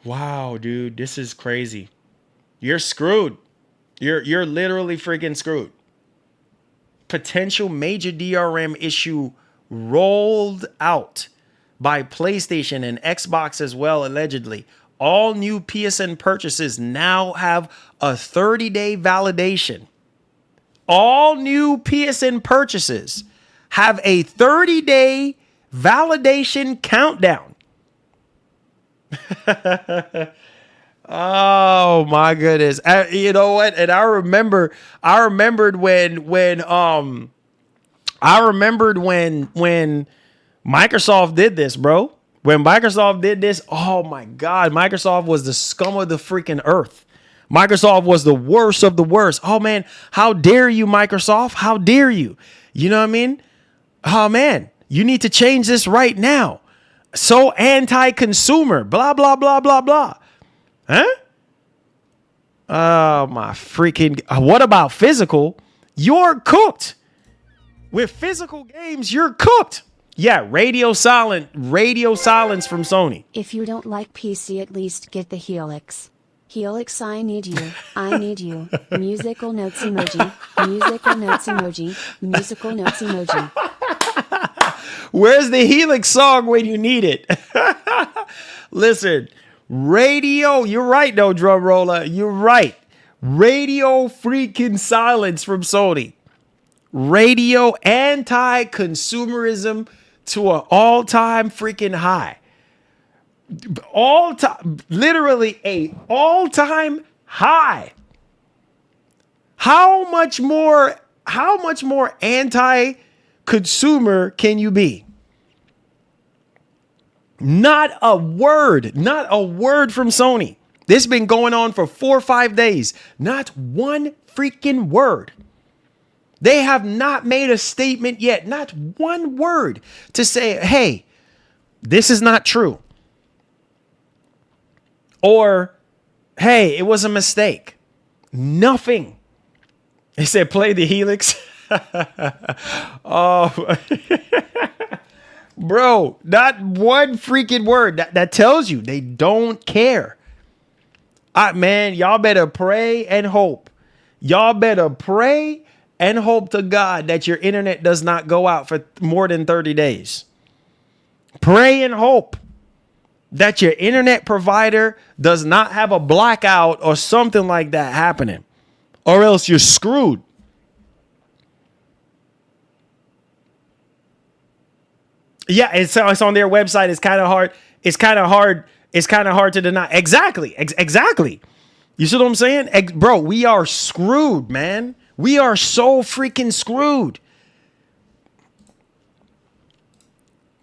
Wow, dude. This is crazy. You're screwed. You're literally freaking screwed. Potential major DRM issue rolled out by PlayStation and Xbox as well, allegedly. All new PSN purchases now have a 30-day validation. All new PSN purchases have a 30-day validation countdown. Oh my goodness. You know what? And I remembered when Microsoft did this, bro. When Microsoft did this, oh my God, Microsoft was the scum of the freaking earth. Microsoft was the worst of the worst. Oh man, how dare you, Microsoft? How dare you? You know what I mean? Oh man, you need to change this right now. So anti-consumer, blah, blah, blah, blah, blah. Huh? Oh my freaking, what about physical? You're cooked. With physical games, you're cooked. Yeah, radio silence from Sony. If you don't like PC, at least get the Helix. Helix, I need you. I need you. Musical notes emoji. Musical notes emoji. Musical notes emoji. Where's the Helix song when you need it? Listen, radio, you're right though, drum roller. You're right. Radio freaking silence from Sony. Radio anti-consumerism to an all-time freaking high. Literally a all-time high. How much more anti-consumer can you be? Not a word from Sony. This has been going on for 4 or 5 days. Not one freaking word. They have not made a statement yet. Not one word to say, hey, this is not true. Or, hey, it was a mistake. Nothing. They said, play the Helix. Oh, bro, not one freaking word. That tells you they don't care. Man, y'all better pray and hope. Y'all better pray and hope to God that your internet does not go out for more than 30 days. Pray and hope that your internet provider does not have a blackout or something like that happening, or else you're screwed. Yeah, it's on their website. It's kind of hard. It's kind of hard to deny. Exactly. Exactly. You see what I'm saying? Bro, we are screwed, man. We are so freaking screwed.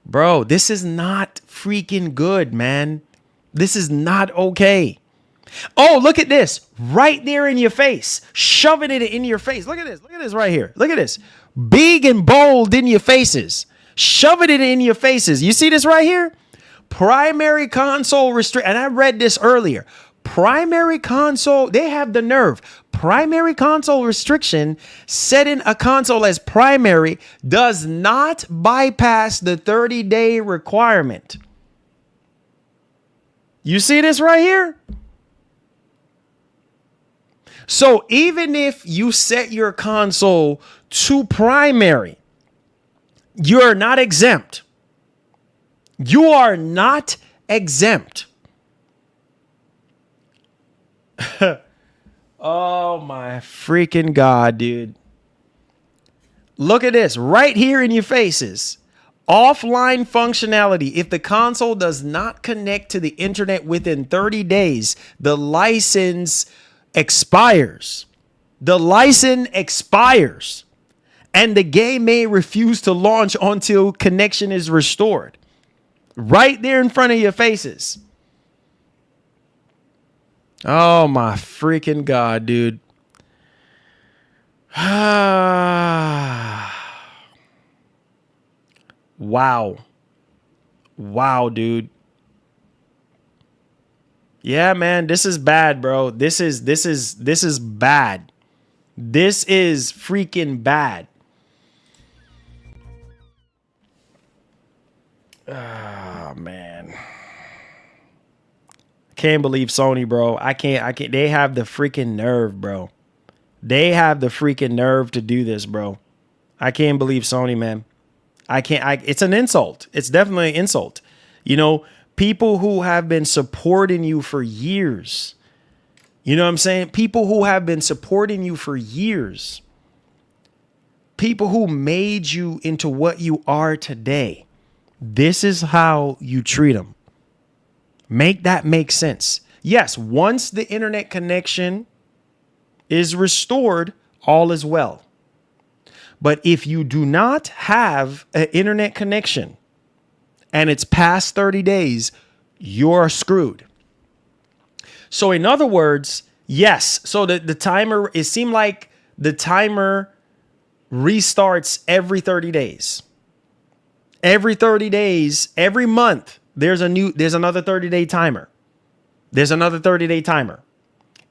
Bro, this is not freaking good, man. This is not okay. Oh, look at this. Right there in your face. Shoving it in your face. Look at this. Look at this right here. Look at this. Big and bold in your faces. Shoving it in your faces. You see this right here? Primary console restrict. And I read this earlier. Primary console, they have the nerve. Primary console restriction, setting a console as primary does not bypass the 30-day requirement. You see this right here? So even if you set your console to primary, you're not exempt. You are not exempt. Oh my freaking God, dude. Look at this right here in your faces. Offline functionality. If the console does not connect to the internet within 30 days, the license expires. The license expires. And the game may refuse to launch until connection is restored. Right there in front of your faces. Oh my freaking God, dude. Wow. Wow, dude. Yeah, man, this is bad, bro. This is bad. This is freaking bad. Oh, man. Can't believe Sony, bro. I can't. They have the freaking nerve, bro. They have the freaking nerve to do this, bro. I can't believe Sony, man. It's an insult. It's definitely an insult. You know, people who have been supporting you for years. You know what I'm saying? People who have been supporting you for years. People who made you into what you are today. This is how you treat them. Make that make sense. Yes, once the internet connection is restored, all is well. But if you do not have an internet connection and it's past 30 days, you're screwed. So in other words, yes. So the timer, it seemed like the timer restarts every 30 days. Every 30 days, every month, there's another 30-day timer. There's another 30-day timer.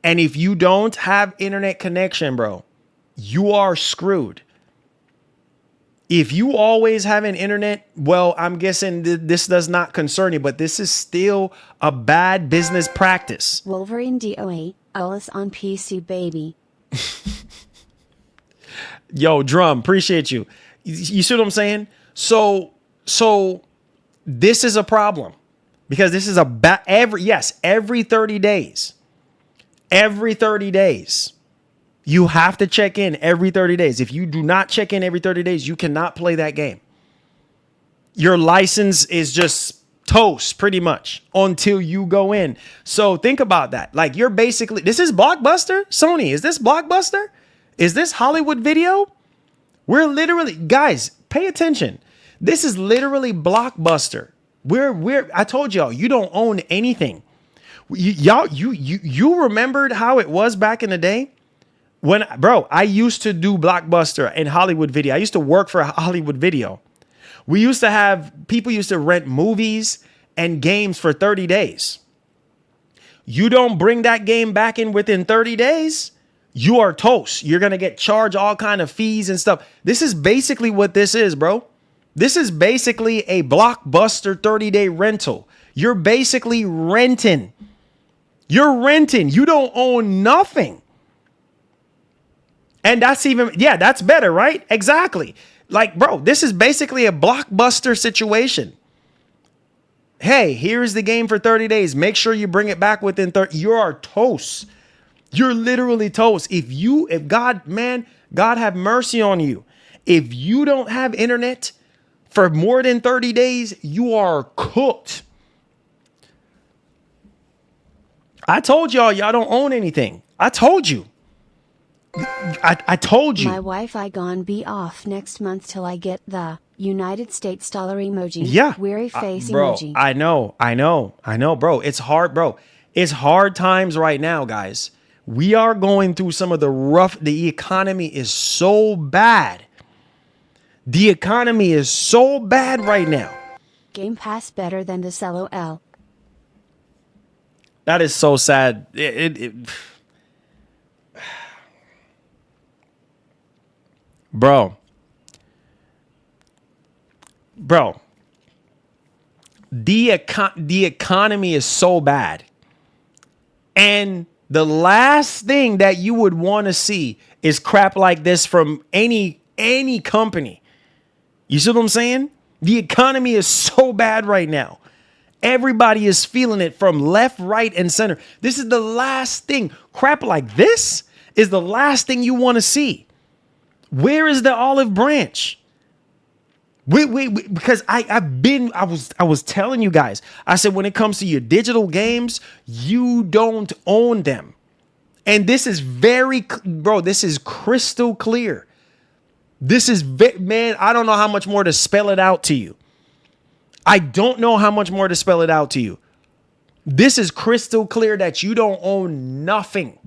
And if you don't have internet connection, bro, you are screwed. If you always have an internet, well, I'm guessing this does not concern you, but this is still a bad business practice. Wolverine DOA, Alice on PC, baby. Yo, Drum, appreciate you. You see what I'm saying? So this is a problem because this is every 30 days. Every 30 days. You have to check in every 30 days. If you do not check in every 30 days, you cannot play that game. Your license is just toast pretty much until you go in. So think about that. Like you're basically, this is Blockbuster? Sony, is this Blockbuster? Is this Hollywood Video? We're literally, guys, pay attention. This is literally Blockbuster. I told y'all, you don't own anything. You remembered how it was back in the day? When, bro, I used to do Blockbuster and Hollywood Video. I used to work for Hollywood Video. People used to rent movies and games for 30 days. You don't bring that game back in within 30 days, you are toast. You're going to get charged all kind of fees and stuff. This is basically what this is, bro. This is basically a Blockbuster 30-day rental. You're basically renting. You're renting. You don't own nothing. And that's even, yeah, that's better, right? Exactly. Like, bro, this is basically a Blockbuster situation. Hey, here's the game for 30 days. Make sure you bring it back within 30. You are toast. You're literally toast. If God, man, God have mercy on you. If you don't have internet for more than 30 days, you are cooked. I told y'all don't own anything. I told you. I told you. My Wi-Fi gone be off next month till I get the United States dollar emoji. Yeah. Weary face bro, emoji. I know, bro. It's hard, bro. It's hard times right now, guys. We are going through some of the economy is so bad. The economy is so bad right now. Game Pass better than this LOL. That is so sad. Bro, the economy is so bad. And the last thing that you would want to see is crap like this from any company. You see what I'm saying? The economy is so bad right now. Everybody is feeling it from left, right, and center. This is the last thing. Crap like this is the last thing you want to see. Where is the olive branch? Because I was telling you guys, I said, when it comes to your digital games, you don't own them. And this is this is crystal clear. This is, man, I don't know how much more to spell it out to you. I don't know how much more to spell it out to you. This is crystal clear that you don't own nothing.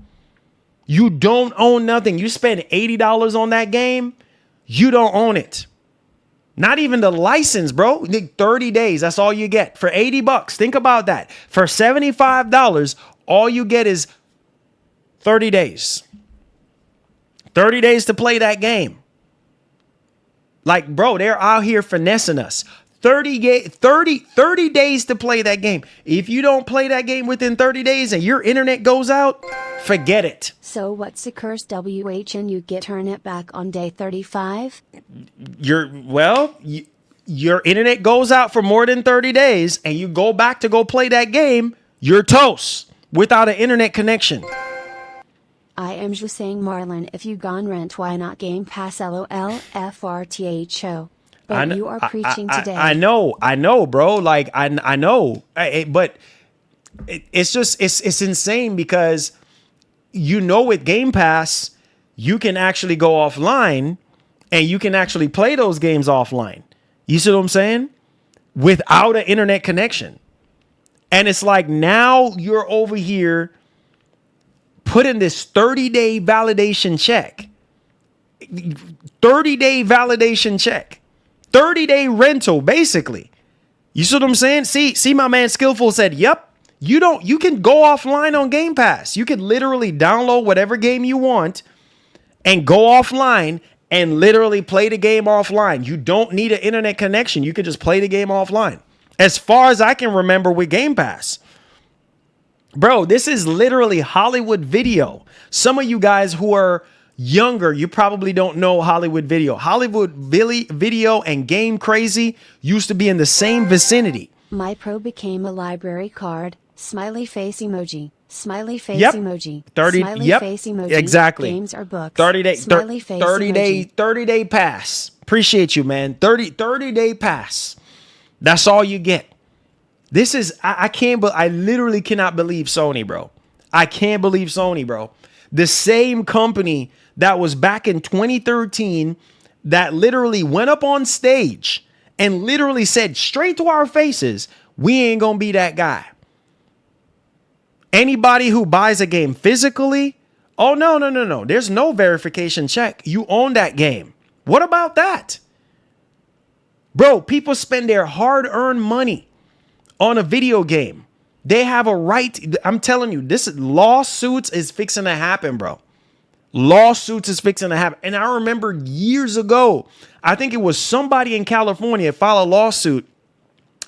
You don't own nothing. You spend $80 on that game, you don't own it. Not even the license, bro. 30 days, that's all you get. For $80, think about that. For $75, all you get is 30 days. 30 days to play that game. Like, bro, they're out here finessing us. 30 days to play that game. If you don't play that game within 30 days and your internet goes out, forget it. So what's the curse WHN you get internet back on day 35? Your internet goes out for more than 30 days and you go back to go play that game, you're toast without an internet connection. I am just saying, Marlon, if you gone rent, why not Game Pass LOL FRTH show? But you are preaching today. I know, bro. Like, I know. But it's just, it's insane because, with Game Pass, you can actually go offline and you can actually play those games offline. You see what I'm saying? Without an internet connection. And it's like, now you're over here putting this 30-day validation check. 30-day validation check. 30-day rental, basically. You see what I'm saying? See, my man Skillful said, yep, you can go offline on Game Pass. You can literally download whatever game you want and go offline and literally play the game offline. You don't need an internet connection. You can just play the game offline. As far as I can remember with Game Pass. Bro, this is literally Hollywood Video. Some of you guys who are younger, you probably don't know Hollywood Video. Hollywood Video and Game Crazy used to be in the same vicinity. My Pro became a library card. Smiley face emoji. Smiley face Yep. emoji. 30 Smiley yep. face emoji. Exactly. Games are books. 30 day Smiley face 30 emoji. 30-day pass. Appreciate you, man. 30-day pass. That's all you get. This is I literally cannot believe Sony, bro. I can't believe Sony, bro. The same company that was back in 2013 that literally went up on stage and literally said straight to our faces, we ain't gonna be that guy. Anybody who buys a game physically, oh, no. There's no verification check. You own that game. What about that? Bro, people spend their hard-earned money on a video game. They have a right. I'm telling you, this lawsuits is fixing to happen, bro. Lawsuits is fixing to happen. And I remember years ago, I think it was somebody in California filed a lawsuit.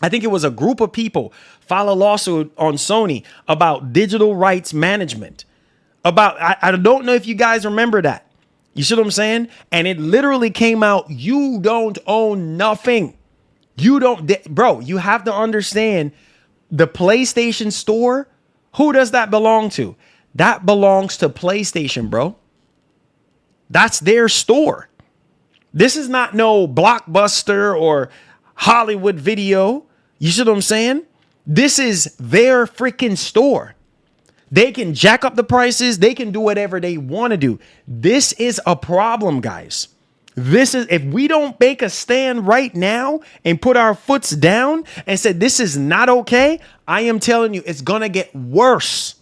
I think it was a group of people filed a lawsuit on Sony about digital rights management. I don't know if you guys remember that. You see what I'm saying? And it literally came out, you don't own nothing. You don't, bro, you have to understand the PlayStation store. Who does that belong to? That belongs to PlayStation, bro. That's their store. This is not no Blockbuster or Hollywood Video. You see what I'm saying? This is their freaking store. They can jack up the prices. They can do whatever they want to do. This is a problem, guys. This is, if we don't make a stand right now and put our foots down and say, this is not okay, I am telling you, it's going to get worse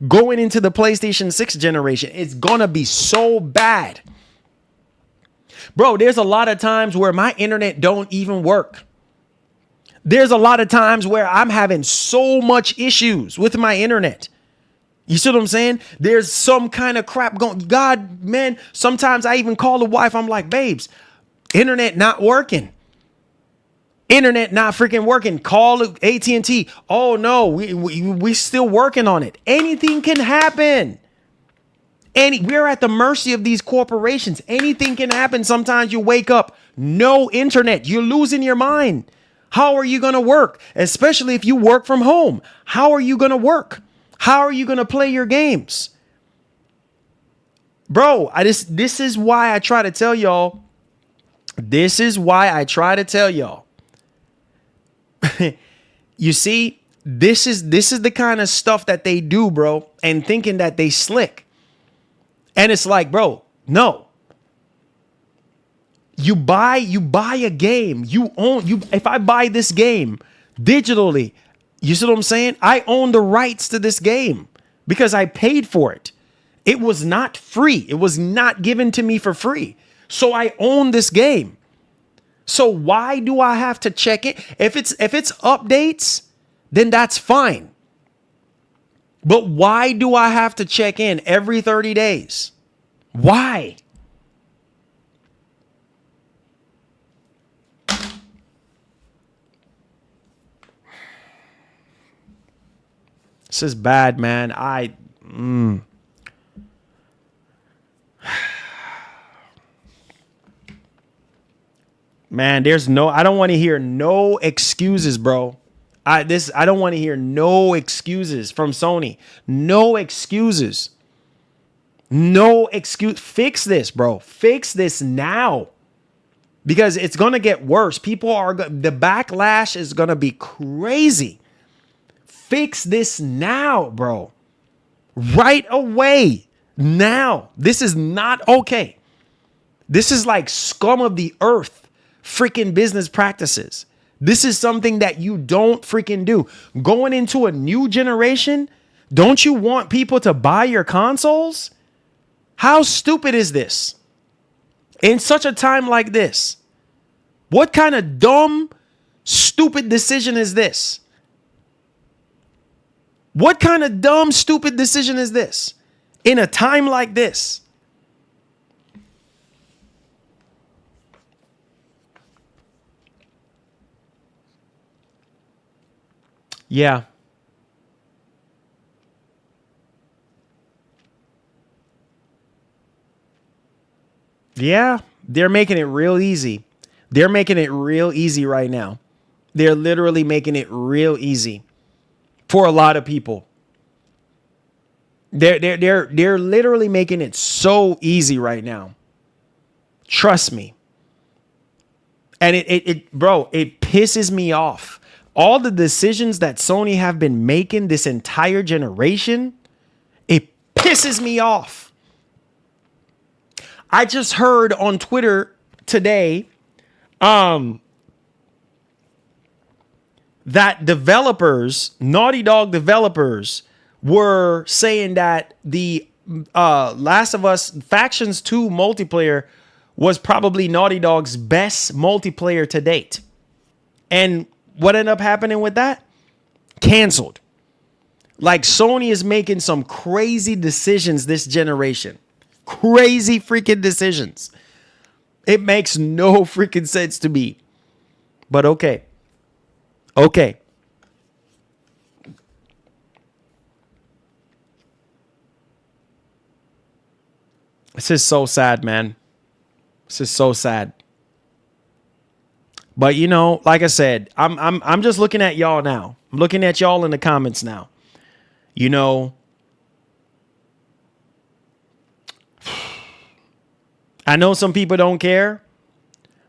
going into the PlayStation 6 generation. It's going to be so bad. Bro, there's a lot of times where my internet don't even work. There's a lot of times where I'm having so much issues with my internet. You see what I'm saying? There's some kind of crap going. God, man, sometimes I even call the wife. I'm like, babes, internet not working. Internet not freaking working. Call AT&T. Oh, no, we still working on it. Anything can happen. We're at the mercy of these corporations. Anything can happen. Sometimes you wake up, no internet. You're losing your mind. How are you going to work? Especially if you work from home. How are you going to work? How are you going to play your games? Bro, this is why I try to tell y'all. This is why I try to tell y'all. You see, this is the kind of stuff that they do, bro, and thinking that they slick. And it's like, bro, no. You buy a game. If I buy this game digitally, you see what I'm saying? I own the rights to this game because I paid for it. It was not free. It was not given to me for free. So I own this game. So why do I have to check it? If it's updates, then that's fine. But why do I have to check in every 30 days? Why? This is bad, man. Man, I don't want to hear no excuses, bro. I don't want to hear no excuses from Sony. No excuses. No excuse. Fix this, bro. Fix this now. Because it's going to get worse. The backlash is going to be crazy. Fix this now, bro. Right away. Now. This is not okay. This is like scum of the earth freaking business practices. This is something that you don't freaking do. Going into a new generation, don't you want people to buy your consoles? How stupid is this? In such a time like this, what kind of dumb, stupid decision is this? What kind of dumb, stupid decision is this in a time like this? Yeah. Yeah, they're making it real easy. They're making it real easy right now. They're literally making it real easy for a lot of people. They're literally making it so easy right now. Trust me. And it pisses me off. All the decisions that Sony have been making this entire generation, it pisses me off. I just heard on Twitter today that developers, Naughty Dog developers, were saying that the Last of Us Factions 2 multiplayer was probably Naughty Dog's best multiplayer to date. And what ended up happening with that? Canceled. Like, Sony is making some crazy decisions this generation. Crazy freaking decisions. It makes no freaking sense to me. But okay. Okay. This is so sad, man. This is so sad. But you know, like I said, I'm just looking at y'all now. I'm looking at y'all in the comments now. You know, I know some people don't care,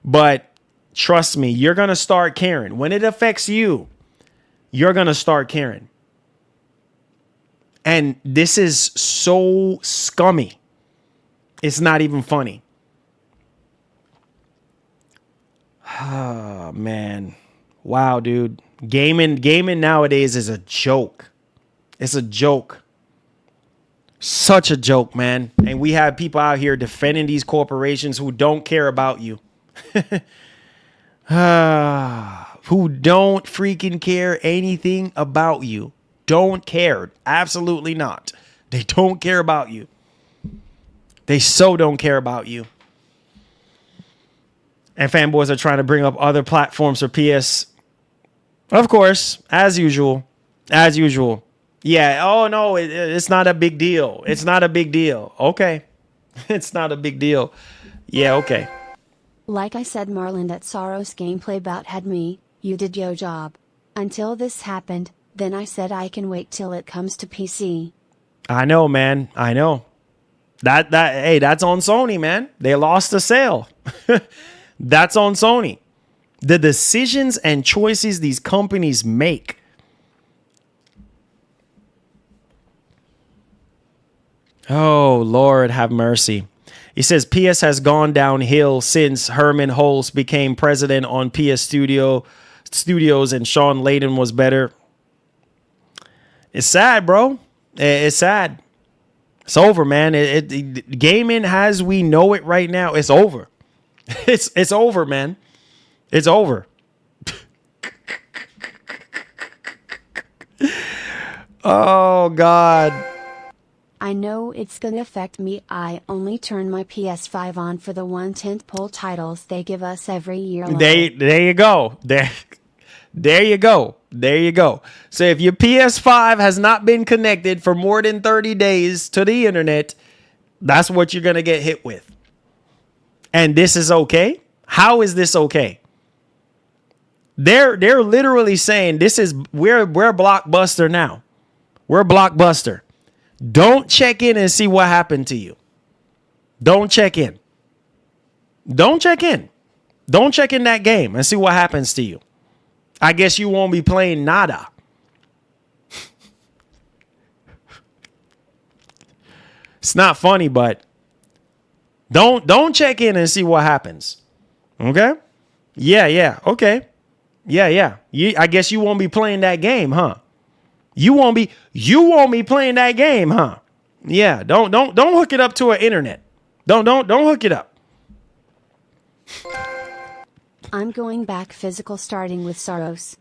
but trust me, you're going to start caring. When it affects you, you're going to start caring. And this is so scummy. It's not even funny. Oh, man. Wow, dude. Gaming nowadays is a joke. It's a joke. Such a joke, man. And we have people out here defending these corporations who don't care about you. Who don't freaking care anything about you. Don't care. Absolutely not. They don't care about you. They so don't care about you. And fanboys are trying to bring up other platforms for PS. Of course, as usual. As usual. Yeah. Oh, no, it's not a big deal. It's not a big deal. Okay. It's not a big deal. Yeah, okay. Like I said, Marlon, that Soros gameplay bout had me. You did your job. Until this happened, then I said I can wait till it comes to PC. I know, man. I know. Hey, that's on Sony, man. They lost the sale. That's on Sony. The decisions and choices these companies make. Oh, Lord, have mercy. He says PS has gone downhill since Herman Hulst became president on PS Studios and Sean Layden was better. It's sad, bro. It's sad. It's over, man. Gaming as we know it right now, it's over. It's over, man. It's over. Oh, God. I know it's gonna affect me. I only turn my PS5 on for the 1/10 pull titles they give us every year. There you go. There you go. There you go. So if your PS5 has not been connected for more than 30 days to the internet, that's what you're gonna get hit with. And this is okay? How is this okay? They're literally saying we're Blockbuster now. We're Blockbuster. Don't check in and see what happened to you. Don't check in. Don't check in. Don't check in that game and see what happens to you. I guess you won't be playing nada. It's not funny, but don't check in and see what happens. Okay? Yeah. Okay. Yeah. I guess you won't be playing that game, huh? You won't be playing that game, huh? Yeah. Don't hook it up to an internet. Don't hook it up. I'm going back physical starting with Soros.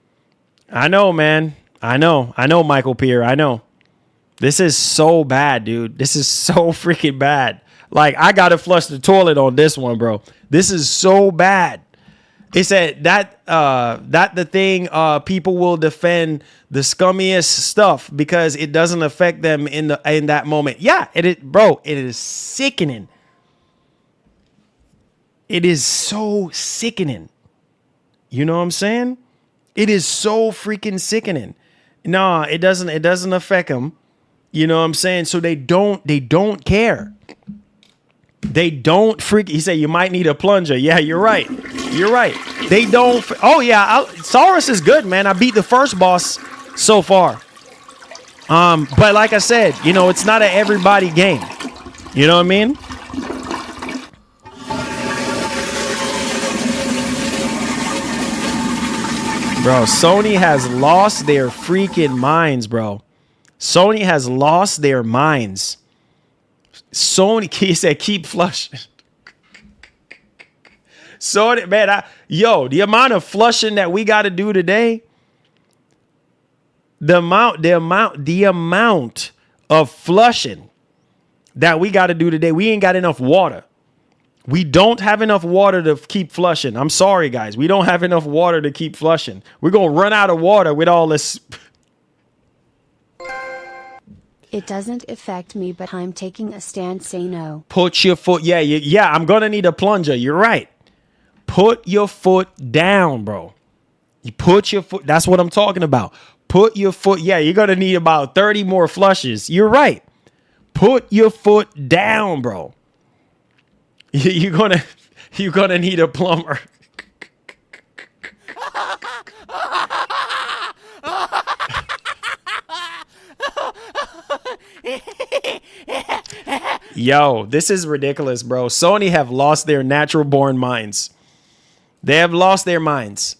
I know, man. I know, Michael Peer. I know. This is so bad, dude. This is so freaking bad. Like, I got to flush the toilet on this one, bro. This is so bad. It said that the thing people will defend the scummiest stuff because it doesn't affect them in that moment. Yeah, it is sickening. It is so sickening. You know what I'm saying? It is so freaking sickening. No, it doesn't affect them. You know what I'm saying? So they don't care. They don't he said you might need a plunger. Yeah, you're right. They don't. Oh yeah, Saurus is good, man. I beat the first boss so far. But like I said, you know, it's not an everybody game. You know what I mean? Bro, Sony has lost their freaking minds, bro. Sony has lost their minds. Sony, he said, keep flushing. Sony, man, the amount of flushing that we got to do today, the amount of flushing that we got to do today, we ain't got enough water. We don't have enough water to keep flushing. I'm sorry, guys. We don't have enough water to keep flushing. We're going to run out of water with all this. It doesn't affect me, but I'm taking a stand, say no. Put your foot. Yeah. I'm going to need a plunger. You're right. Put your foot down, bro. You put your foot. That's what I'm talking about. Put your foot. Yeah, you're going to need about 30 more flushes. You're right. Put your foot down, bro. You're going to need a plumber. Yo, this is ridiculous, bro. Sony have lost their natural born minds. They have lost their minds.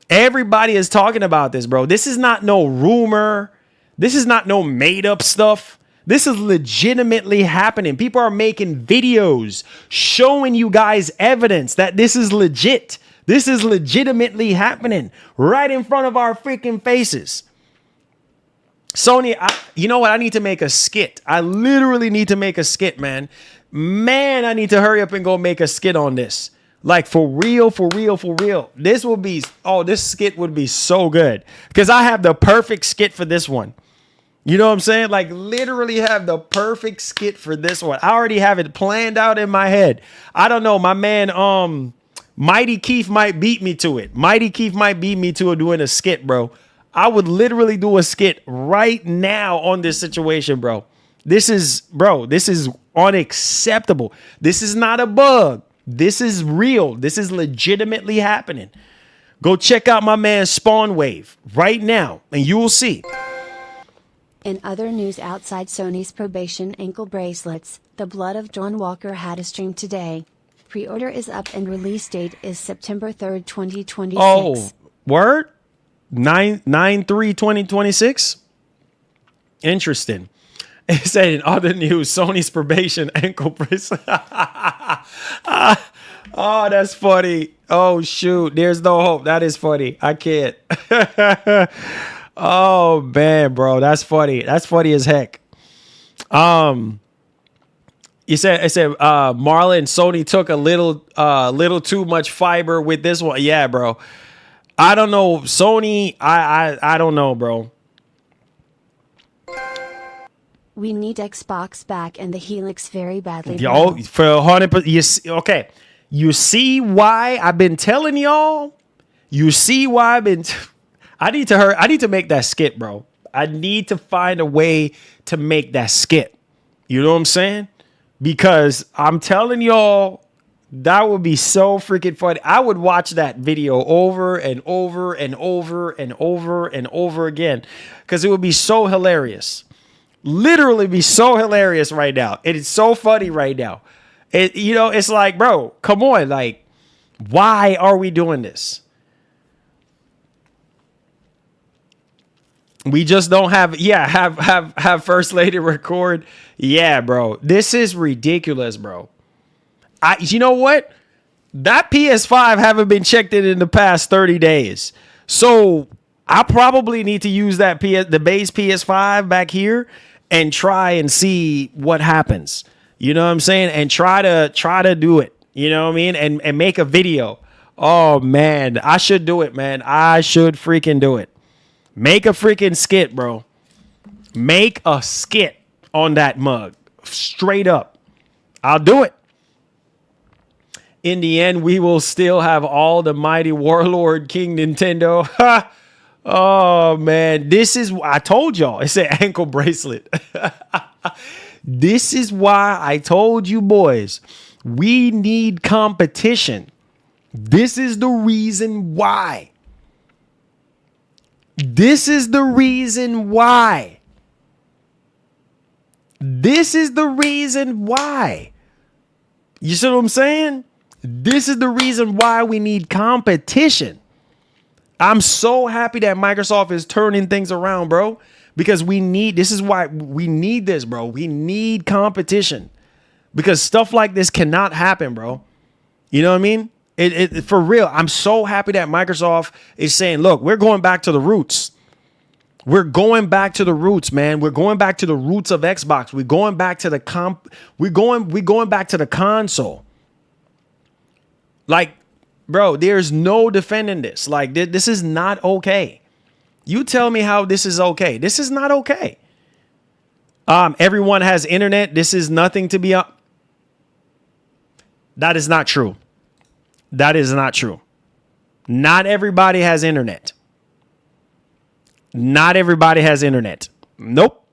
Everybody is talking about this, bro. This is not no rumor. This is not no made up stuff. This is legitimately happening. People are making videos showing you guys evidence that this is legit. This is legitimately happening right in front of our freaking faces. Sony, you know what? I need to make a skit. I literally need to make a skit, man. I need to hurry up and go make a skit on this. Like, for real, for real, for real. This skit would be so good. Because I have the perfect skit for this one. You know what I'm saying? Like, literally have the perfect skit for this one. I already have it planned out in my head. I don't know. My man, Mighty Keith might beat me to it. Mighty Keith might beat me to doing a skit, bro. I would literally do a skit right now on this situation, bro. This is unacceptable. This is not a bug. This is real. This is legitimately happening. Go check out my man Spawn Wave right now, and you will see. In other news outside Sony's probation ankle bracelets, The Blood of John Walker had a stream today. Pre-order is up and release date is September 3rd, 2026. Oh, word? 9/3/2026. Interesting. It said in other news, Sony's probation ankle bracelet. Oh, that's funny. Oh shoot, there's no hope. That is funny. I can't. Oh man, bro, that's funny. That's funny as heck. It said Marlon, Sony took a little too much fiber with this one. Yeah, bro. I don't know. Sony, I don't know, bro. We need Xbox back and the Helix very badly. Yo, for 100%. Okay. You see why I've been telling y'all? You see why I've been... I need to make that skit, bro. I need to find a way to make that skit. You know what I'm saying? Because I'm telling y'all, that would be so freaking funny. I would watch that video over and over and over and over and over again because it would be so hilarious. Literally be so hilarious right now. It is so funny right now. It's like, bro, come on. Like, why are we doing this? We just don't have First Lady record. Yeah, bro. This is ridiculous, bro. You know what? That PS5 haven't been checked in the past 30 days. So I probably need to use the base PS5 back here and try and see what happens. You know what I'm saying? And try to do it. You know what I mean? And make a video. Oh man, I should do it, man. I should freaking do it. Make a freaking skit, bro. Make a skit on that mug. Straight up. I'll do it. In the end, we will still have all the mighty warlord King Nintendo. Oh, man. I told y'all. It's an ankle bracelet. This is why I told you boys, we need competition. This is the reason why. This is the reason why. This is the reason why. You see what I'm saying? This is the reason why we need competition. I'm so happy that Microsoft is turning things around, bro, because this is why we need this, bro. We need competition because stuff like this cannot happen, bro. You know what I mean? It for real. I'm so happy that Microsoft is saying, look, we're going back to the roots. We're going back to the roots, man. We're going back to the roots of Xbox. We're going back to we're going back to the console. Like, bro, there's no defending this. Like, this is not okay. You tell me how this is okay. This is not okay. Everyone has internet. This is nothing to be up. That is not true. That is not true. Not everybody has internet. Not everybody has internet. Nope.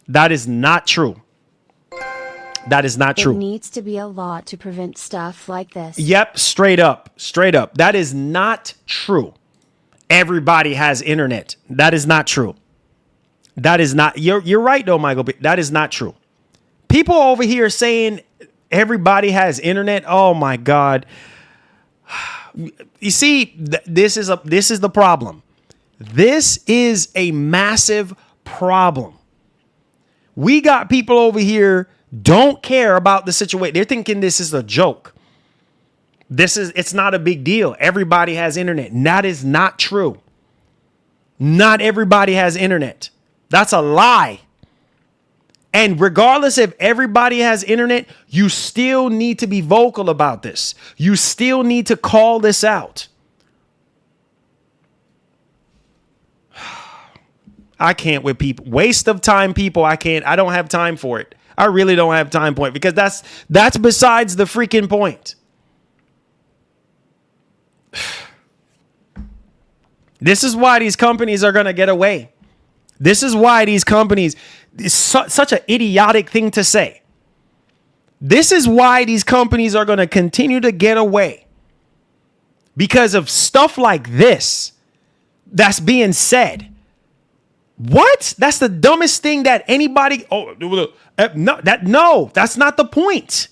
That is not true. That is not true. It needs to be a law to prevent stuff like this. Yep, straight up. Straight up. That is not true. Everybody has internet. That is not true. That is not. You're right though, Michael. That is not true. People over here saying everybody has internet. Oh my God. You see, this is the problem. This is a massive problem. We got people over here don't care about the situation. They're thinking this is a joke. It's not a big deal. Everybody has internet. And that is not true. Not everybody has internet. That's a lie. And regardless if everybody has internet, you still need to be vocal about this. You still need to call this out. I can't with people. Waste of time, people. I don't have time for it. I really don't have time for it because that's besides the freaking point. This is why these companies are going to get away. This is why these companies, it's such an idiotic thing to say. This is why these companies are going to continue to get away. Because of stuff like this that's being said. What? That's the dumbest thing that anybody. No, that's not the point.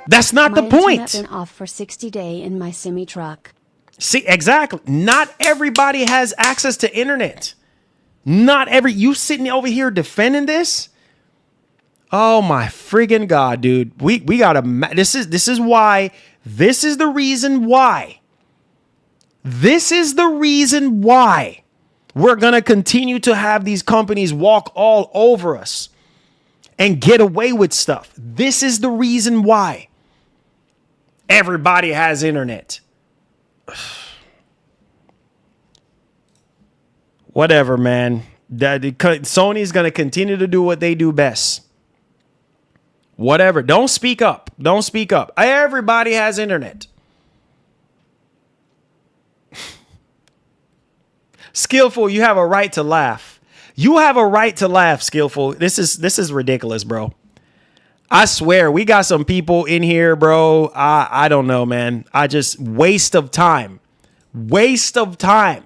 That's not the point. My internet been off for 60 days in my semi truck. See, exactly. Not everybody has access to internet. You sitting over here defending this? Oh my friggin' God, dude. We gotta. This is why. This is the reason why. This is the reason why we're gonna continue to have these companies walk all over us and get away with stuff. This is the reason why. Everybody has internet. Whatever, man. Sony's going to continue to do what they do best. Whatever. Don't speak up. Don't speak up. Everybody has internet. Skillful, you have a right to laugh. You have a right to laugh, Skillful. This is ridiculous, bro. I swear, we got some people in here, bro. I don't know, man. Waste of time. Waste of time.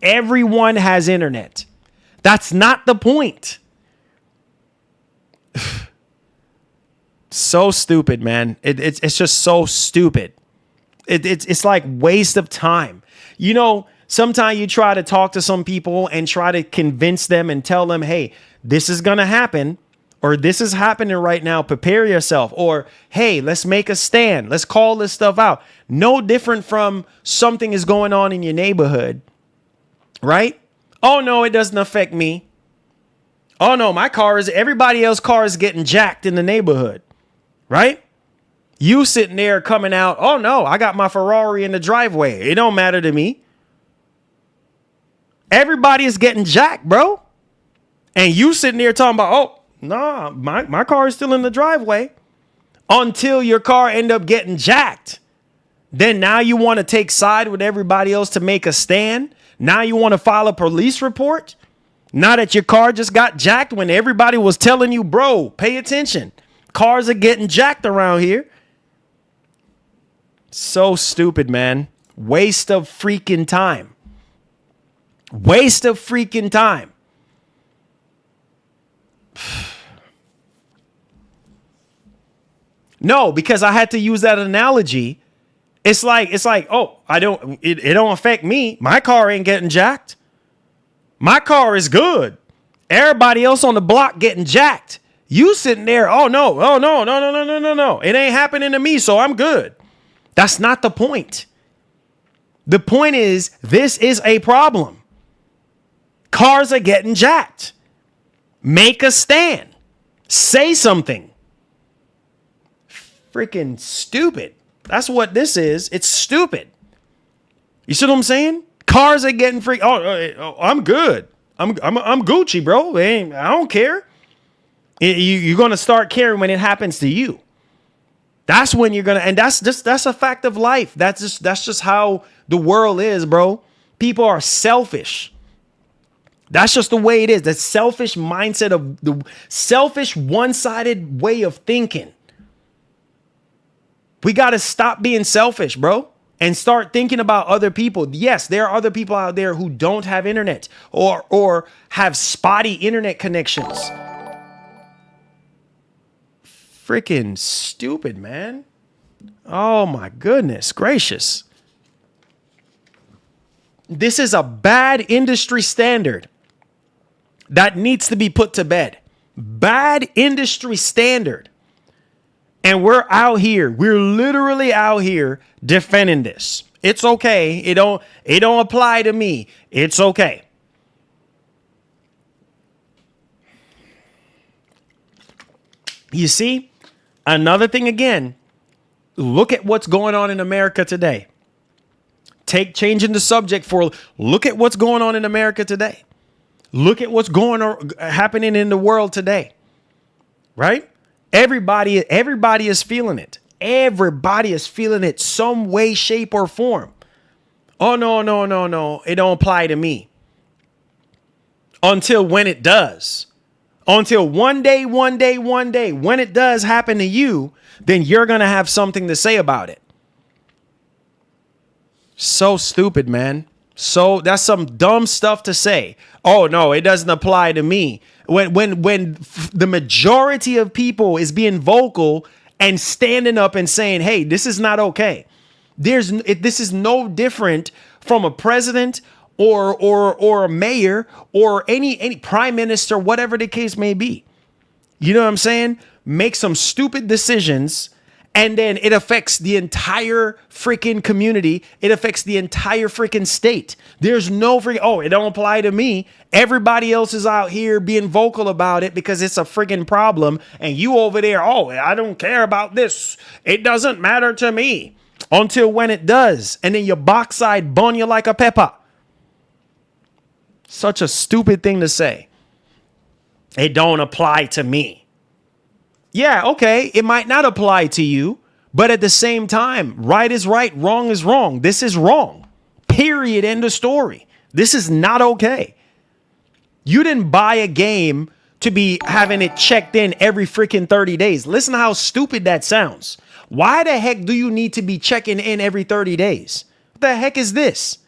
Everyone has internet. That's not the point. So stupid, man. It's just so stupid. It's like waste of time. You know, sometimes you try to talk to some people and try to convince them and tell them, hey, this is going to happen. Or this is happening right now. Prepare yourself. Or, hey, let's make a stand. Let's call this stuff out. No different from something is going on in your neighborhood. Right? Oh, no, it doesn't affect me. Oh, no, everybody else's car is getting jacked in the neighborhood. Right? You sitting there coming out. Oh, no, I got my Ferrari in the driveway. It don't matter to me. Everybody is getting jacked, bro. And you sitting there talking about, oh, no, my car is still in the driveway until your car end up getting jacked. Then now you want to take side with everybody else to make a stand. Now you want to file a police report. Now that your car just got jacked when everybody was telling you, bro, pay attention. Cars are getting jacked around here. So stupid, man. Waste of freaking time. Waste of freaking time. No, because I had to use that analogy. It's like, oh, it don't affect me. My car ain't getting jacked. My car is good. Everybody else on the block getting jacked. You sitting there, oh no. It ain't happening to me, so I'm good. That's not the point. The point is, this is a problem. Cars are getting jacked. Make a stand. Say something. Freaking stupid. That's what this is. It's stupid. You see what I'm saying? Cars are getting free. Oh, I'm good. I'm Gucci, bro. I don't care. You're gonna start caring when it happens to you. That's when you're gonna, and that's a fact of life. That's just how the world is, bro. People are selfish. That's just the way it is. The selfish mindset of the selfish, one-sided way of thinking. We got to stop being selfish, bro, and start thinking about other people. Yes, there are other people out there who don't have internet or have spotty internet connections. Freaking stupid, man. Oh my goodness gracious. This is a bad industry standard that needs to be put to bed. Bad industry standard. And we're literally out here defending this. It's okay. It don't apply to me. It's okay. You see, another thing again, look at what's going on in America today. Changing the subject for look at what's going on in America today. Look at what's happening in the world today. Right? Everybody is feeling it. Everybody is feeling it some way, shape, or form. Oh, no. It don't apply to me. Until when it does. Until one day, when it does happen to you, then you're going to have something to say about it. So stupid, man. So that's some dumb stuff to say. Oh, no, it doesn't apply to me. When the majority of people is being vocal and standing up and saying, hey, this is not okay. This is no different from a president or a mayor or any prime minister, whatever the case may be. You know what I'm saying? Make some stupid decisions. And then it affects the entire freaking community. It affects the entire freaking state. There's no it don't apply to me. Everybody else is out here being vocal about it because it's a freaking problem. And you over there, I don't care about this. It doesn't matter to me until when it does. And then your backside burn you like a pepper. Such a stupid thing to say. It don't apply to me. Yeah, okay, it might not apply to you, but at the same time, right is right, wrong is wrong. This is wrong. Period. End of story. This is not okay. You didn't buy a game to be having it checked in every freaking 30 days. Listen to how stupid that sounds. Why the heck do you need to be checking in every 30 days? What the heck is this?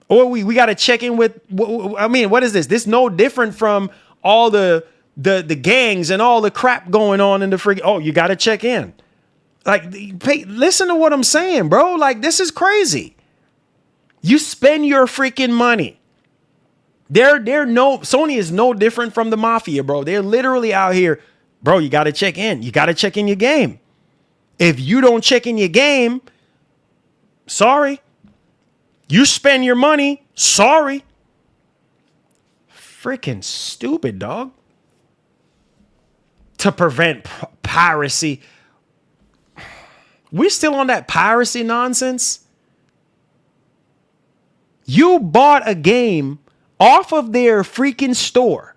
Or we got to check in with, what is this? This no different from all the gangs and all the crap going on in the freaking, you got to check in. Like, listen to what I'm saying, bro. Like, this is crazy. You spend your freaking money. Sony is no different from the mafia, bro. They're literally out here, bro. You got to check in. You got to check in your game. If you don't check in your game, sorry. You spend your money. Sorry. Freaking stupid, dog. To prevent piracy. We're still on that piracy nonsense. You bought a game off of their freaking store.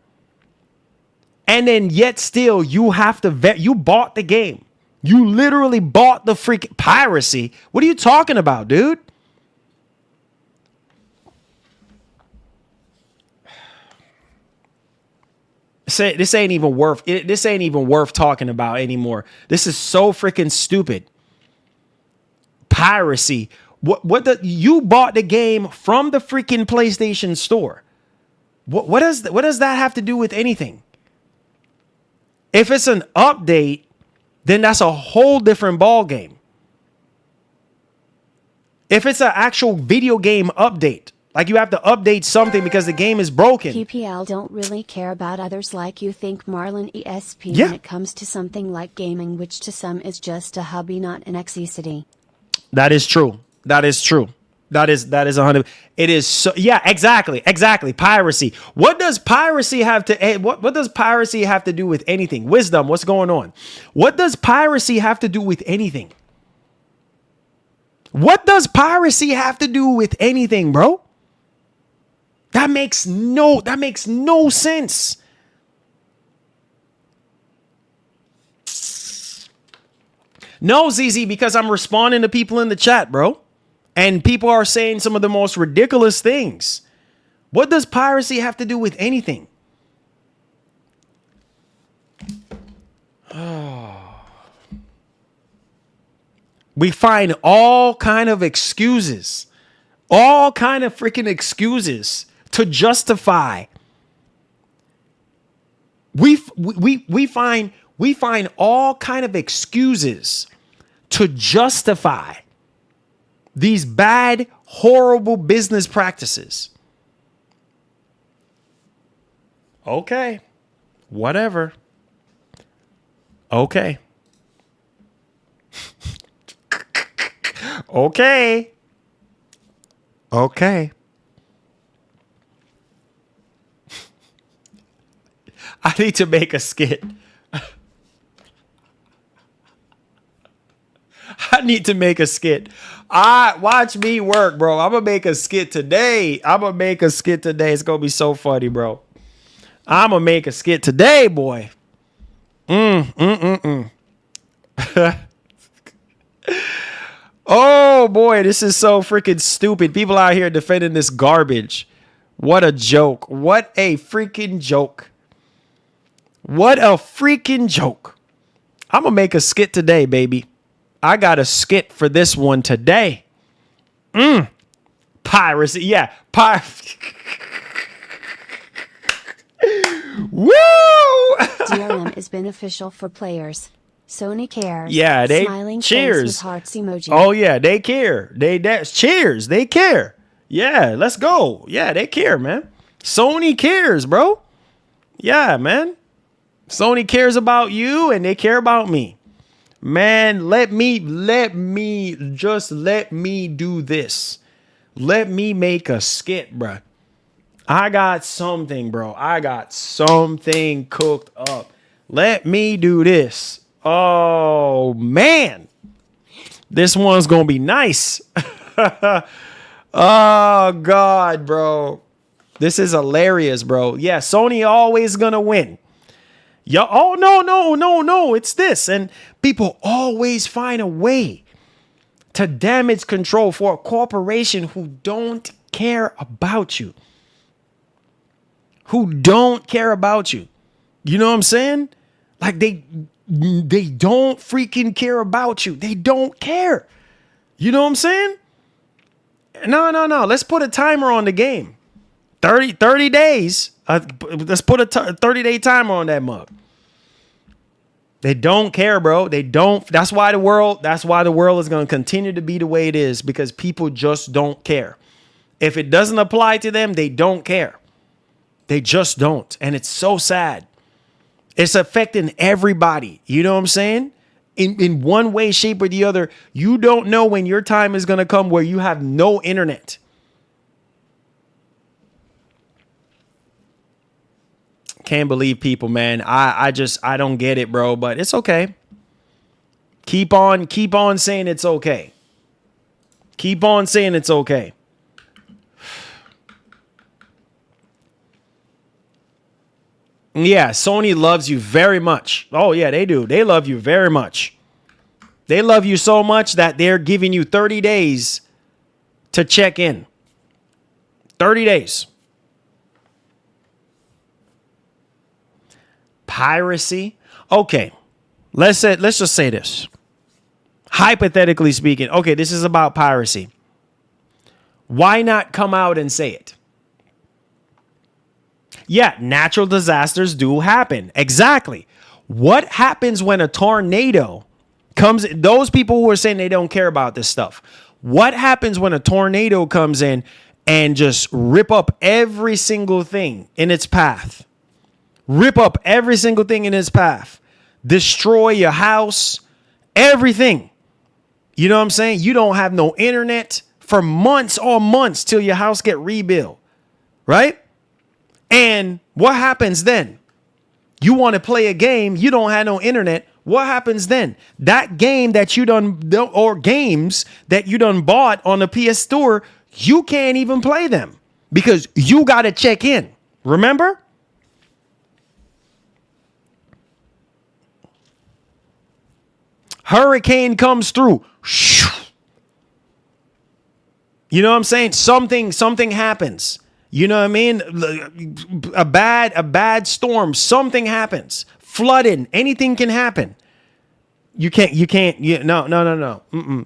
And then yet still you have to vet. You bought the game. You literally bought the freaking piracy. What are you talking about, dude? This ain't even worth talking about anymore. This is so freaking stupid. Piracy. You bought the game from the freaking PlayStation store. What does that have to do with anything? If it's an update, then that's a whole different ball game. If it's an actual video game update, like you have to update something because the game is broken. PPL don't really care about others like you think, Marlon ESP, Yeah. when it comes to something like gaming, which to some is just a hobby, not a necessity. That is true. That is 100. It is so, yeah, exactly. Piracy. What does piracy have to what does piracy have to do with anything? Wisdom, what's going on? What does piracy have to do with anything? What does piracy have to do with anything, bro? That makes no sense. No, ZZ, because I'm responding to people in the chat, bro. And people are saying some of the most ridiculous things. What does piracy have to do with anything? We find all kind of excuses. All kind of freaking excuses to justify. We find all kind of excuses to justify these bad, horrible business practices. Okay. Whatever. Okay. Okay. Okay. I need to make a skit. I need to make a skit. Watch me work, bro. I'm gonna make a skit today. It's gonna be so funny, bro. I'm gonna make a skit today, boy. Oh boy, this is so freaking stupid. People out here defending this garbage. What a joke. What a freaking joke. What a freaking joke. I'm gonna make a skit today, baby. I got a skit for this one today. Piracy. Yeah. Woo! DRM is beneficial for players. Sony cares. Yeah, they smiling cheers. face with hearts emoji. Oh yeah, they care. That's cheers. They care. Yeah, let's go. Yeah, they care, man. Sony cares, bro. Yeah, man. Sony cares about you and they care about me. Man, let me do this. Let me make a skit, bro. I got something, bro. I got something cooked up. Let me do this. Oh, man. This one's going to be nice. Oh, God, bro. This is hilarious, bro. Yeah, Sony always going to win. Yeah. Oh, no. It's this. And people always find a way to damage control for a corporation who don't care about you. Who don't care about you. You know what I'm saying? Like they don't freaking care about you. They don't care. You know what I'm saying? No. Let's put a timer on the game. 30 days. Let's put a 30-day timer on that mug. They don't care, bro. They don't. That's why the world is going to continue to be the way it is, because people just don't care. If it doesn't apply to them, they don't care. They just don't. And it's so sad. It's affecting everybody. You know what I'm saying? In one way, shape, or the other. You don't know when your time is going to come where you have no internet. Can't believe people, man. I don't get it, bro. But it's okay. Keep on saying it's okay. Keep on saying it's okay. Yeah, Sony loves you very much. Oh, yeah, they do. They love you very much. They love you so much that they're giving you 30 days to check in. 30 days. Piracy. Okay, let's just say this. Hypothetically speaking, okay, this is about piracy. Why not come out and say it? Yeah, natural disasters do happen. Exactly. What happens when a tornado comes? Those people who are saying they don't care about this stuff. What happens when a tornado comes in and just rip up every single thing in its path? Rip up every single thing in its path. Destroy your house. Everything. You know what I'm saying? You don't have no internet for months or months till your house get rebuilt. Right? And what happens then? You want to play a game, you don't have no internet. What happens then? That game that you done, or games that you done bought on the PS Store, you can't even play them because you got to check in. Remember? Hurricane comes through. You know what I'm saying? Something happens. You know what I mean? A bad storm. Something happens. Flooding. Anything can happen. No.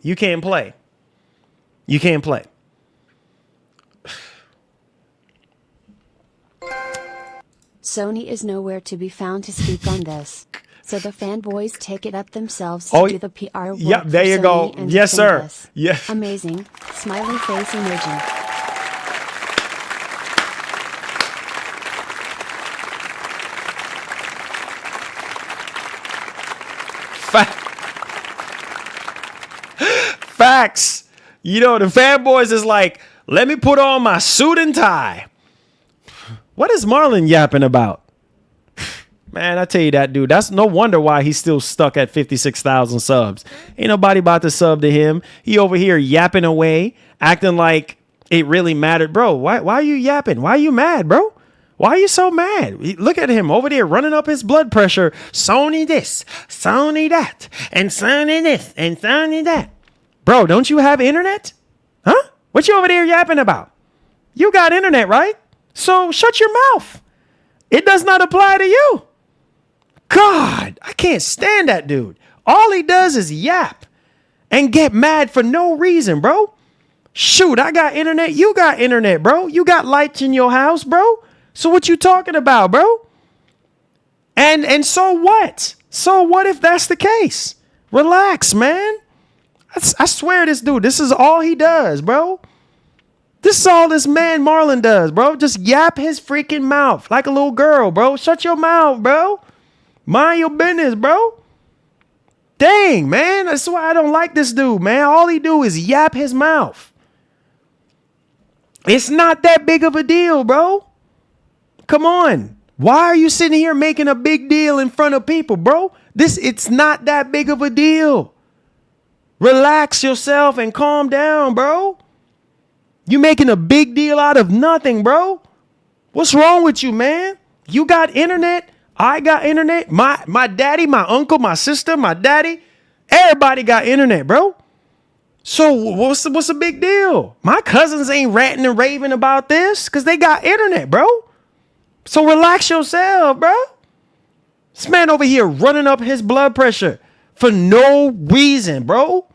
You can't play. You can't play. Sony is nowhere to be found to speak on this. So the fanboys take it up themselves to do the PR work. Yep, there for you Sony go. and Yes, defend sir. us. Yes. Amazing. Smiley face emoji. Facts. You know, the fanboys is like, let me put on my suit and tie. What is Marlon yapping about? Man, I tell you that, dude, that's no wonder why he's still stuck at 56,000 subs. Ain't nobody about to sub to him. He over here yapping away, acting like it really mattered. Bro, why are you yapping? Why are you mad, bro? Why are you so mad? Look at him over there running up his blood pressure. Sony this, Sony that, and Sony this, and Sony that. Bro, don't you have internet? Huh? What you over there yapping about? You got internet, right? So shut your mouth. It does not apply to you. God, I can't stand that dude. All he does is yap and get mad for no reason, bro. Shoot, I got internet. You got internet, bro. You got lights in your house, bro. So what you talking about, bro? And so what? So what if that's the case? Relax, man. I swear this dude, this is all he does, bro. This is all this man Marlon does, bro. Just yap his freaking mouth like a little girl, bro. Shut your mouth, bro. Mind your business, bro. Dang, man. That's why I don't like this dude, man. All he do is yap his mouth. It's not that big of a deal, bro. Come on. Why are you sitting here making a big deal in front of people, bro? It's not that big of a deal. Relax yourself and calm down, bro. You making a big deal out of nothing, bro. What's wrong with you, man? You got internet. I got internet. My daddy, my uncle, my sister, my daddy. Everybody got internet, bro. So what's the big deal? My cousins ain't ranting and raving about this because they got internet, bro. So relax yourself, bro. This man over here running up his blood pressure for no reason, bro.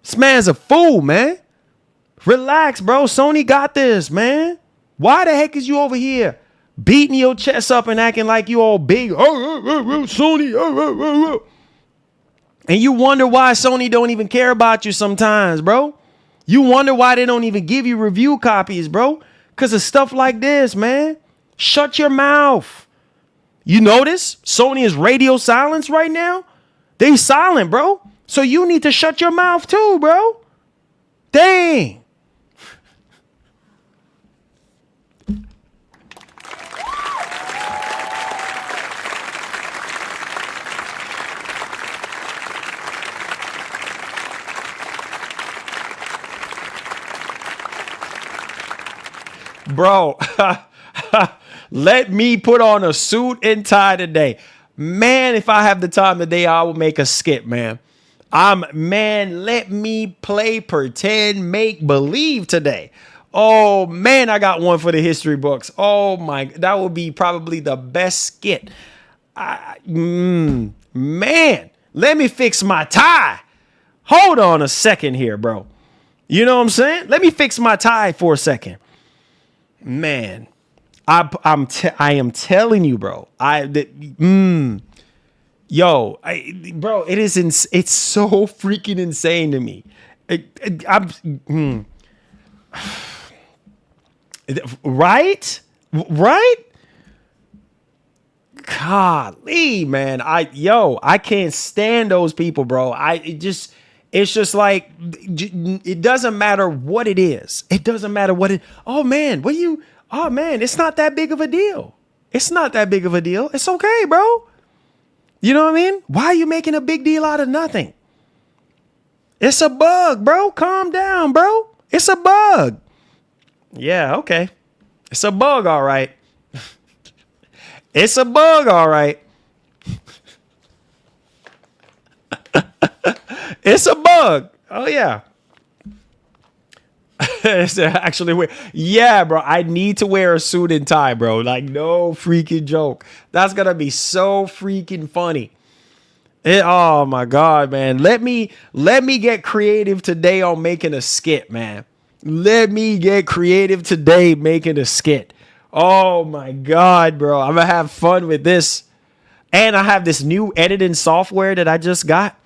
This man's a fool, man. Relax, bro. Sony got this, man. Why the heck is you over here beating your chest up and acting like you all big? Sony. And you wonder why Sony don't even care about you sometimes, bro. You wonder why they don't even give you review copies, bro. Because of stuff like this, man. Shut your mouth. You notice Sony is radio silence right now? They silent, bro. So you need to shut your mouth too, bro. Dang. Bro, let me put on a suit and tie today. Man, if I have the time today, I will make a skit, man. Let me play pretend make believe today. Oh man, I got one for the history books. Oh my, that would be probably the best skit. Man, let me fix my tie. Hold on a second here, bro. You know what I'm saying? Let me fix my tie for a second. Man, I am telling you, bro. Bro, it's so freaking insane to me. Right? Golly, man. I can't stand those people, bro. It's just like, it doesn't matter what it is. It doesn't matter what it, oh man, it's not that big of a deal. It's not that big of a deal. It's okay, bro. You know what I mean? Why are you making a big deal out of nothing? It's a bug, bro. Calm down, bro. It's a bug. Yeah, okay. It's a bug, all right. It's a bug, all right. It's a bug. Oh, yeah. It's actually weird. Yeah, bro. I need to wear a suit and tie, bro. Like, no freaking joke. That's going to be so freaking funny. Oh, my God, man. Let me get creative today on making a skit, man. Let me get creative today making a skit. Oh, my God, bro. I'm going to have fun with this. And I have this new editing software that I just got.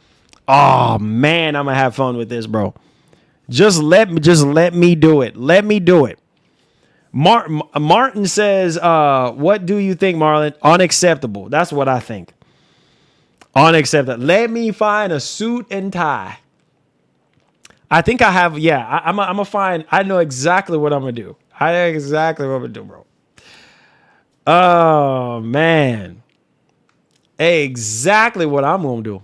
Oh, man, I'm going to have fun with this, bro. Just let me do it. Let me do it. Martin says, what do you think, Marlon? Unacceptable. That's what I think. Unacceptable. Let me find a suit and tie. I think I have. Yeah, I'm gonna find. I know exactly what I'm gonna do. I know exactly what I'm gonna do, bro. Oh man, exactly what I'm gonna do.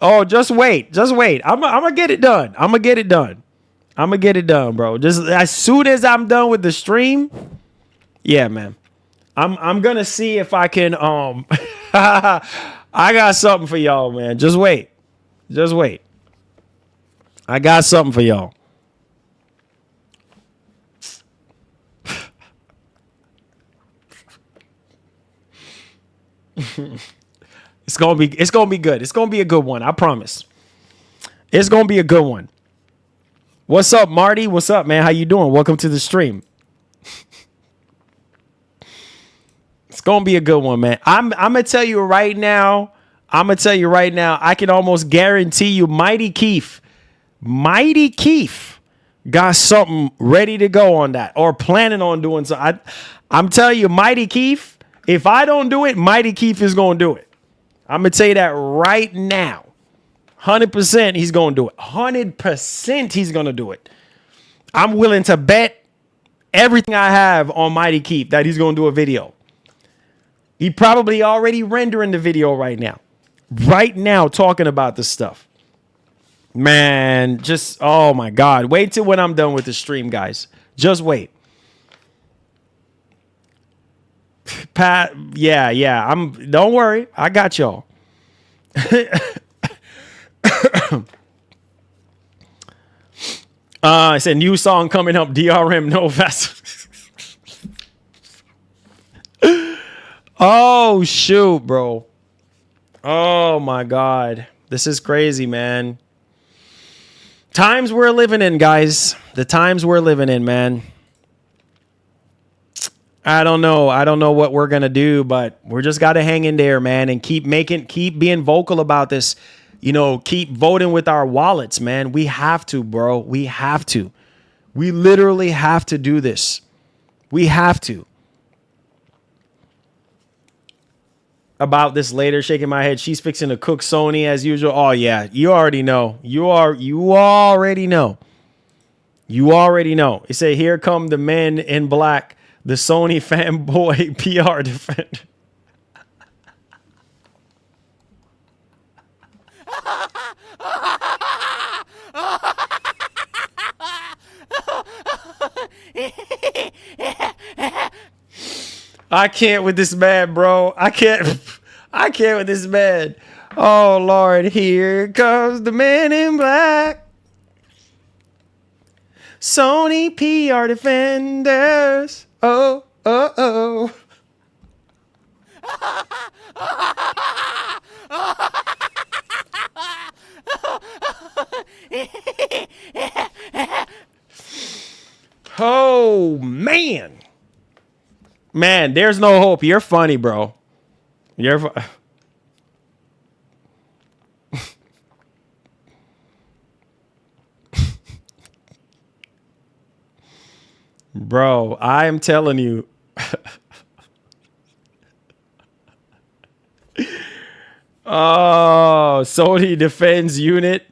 Oh, just wait. I'm gonna get it done. I'm gonna get it done, bro. Just as soon as I'm done with the stream. Yeah, man. I'm gonna see if I can I got something for y'all, man. Just wait. I got something for y'all. It's gonna be good. It's gonna be a good one. I promise. It's gonna be a good one. What's up, Marty? What's up, man? How you doing? Welcome to the stream. It's gonna be a good one, man. I'm gonna tell you right now. I can almost guarantee you, Mighty Keith got something ready to go on that, or planning on doing so. I'm telling you, Mighty Keith. If I don't do it, Mighty Keith is gonna do it. I'm gonna tell you that right now. 100% he's gonna do it. 100% he's gonna do it. I'm willing to bet everything I have on Mighty Keith that he's gonna do a video. He probably already rendering the video right now. Right now, talking about this stuff. Man, just, oh my God. Wait till when I'm done with the stream, guys. Just wait. Pat, yeah. Don't worry. I got y'all. I said new song coming up, DRM no vessel. Oh, shoot, bro. Oh, my God. This is crazy, man. Times we're living in, guys. The times we're living in, man. I don't know what we're going to do, but we're just got to hang in there, man, and keep being vocal about this. You know, keep voting with our wallets, man. We have to, bro. We have to. We literally have to do this. We have to. About this later, shaking my head. She's fixing to cook Sony as usual. Oh yeah, you already know. You already know. It said, "Here come the men in black, the Sony fanboy PR defender." I can't with this man, bro. I can't with this man. Oh, Lord, here comes the man in black. Sony PR defenders. Oh. Oh, man. Man, there's no hope. You're funny, bro. Bro, I am telling you. Oh, Sony defense unit.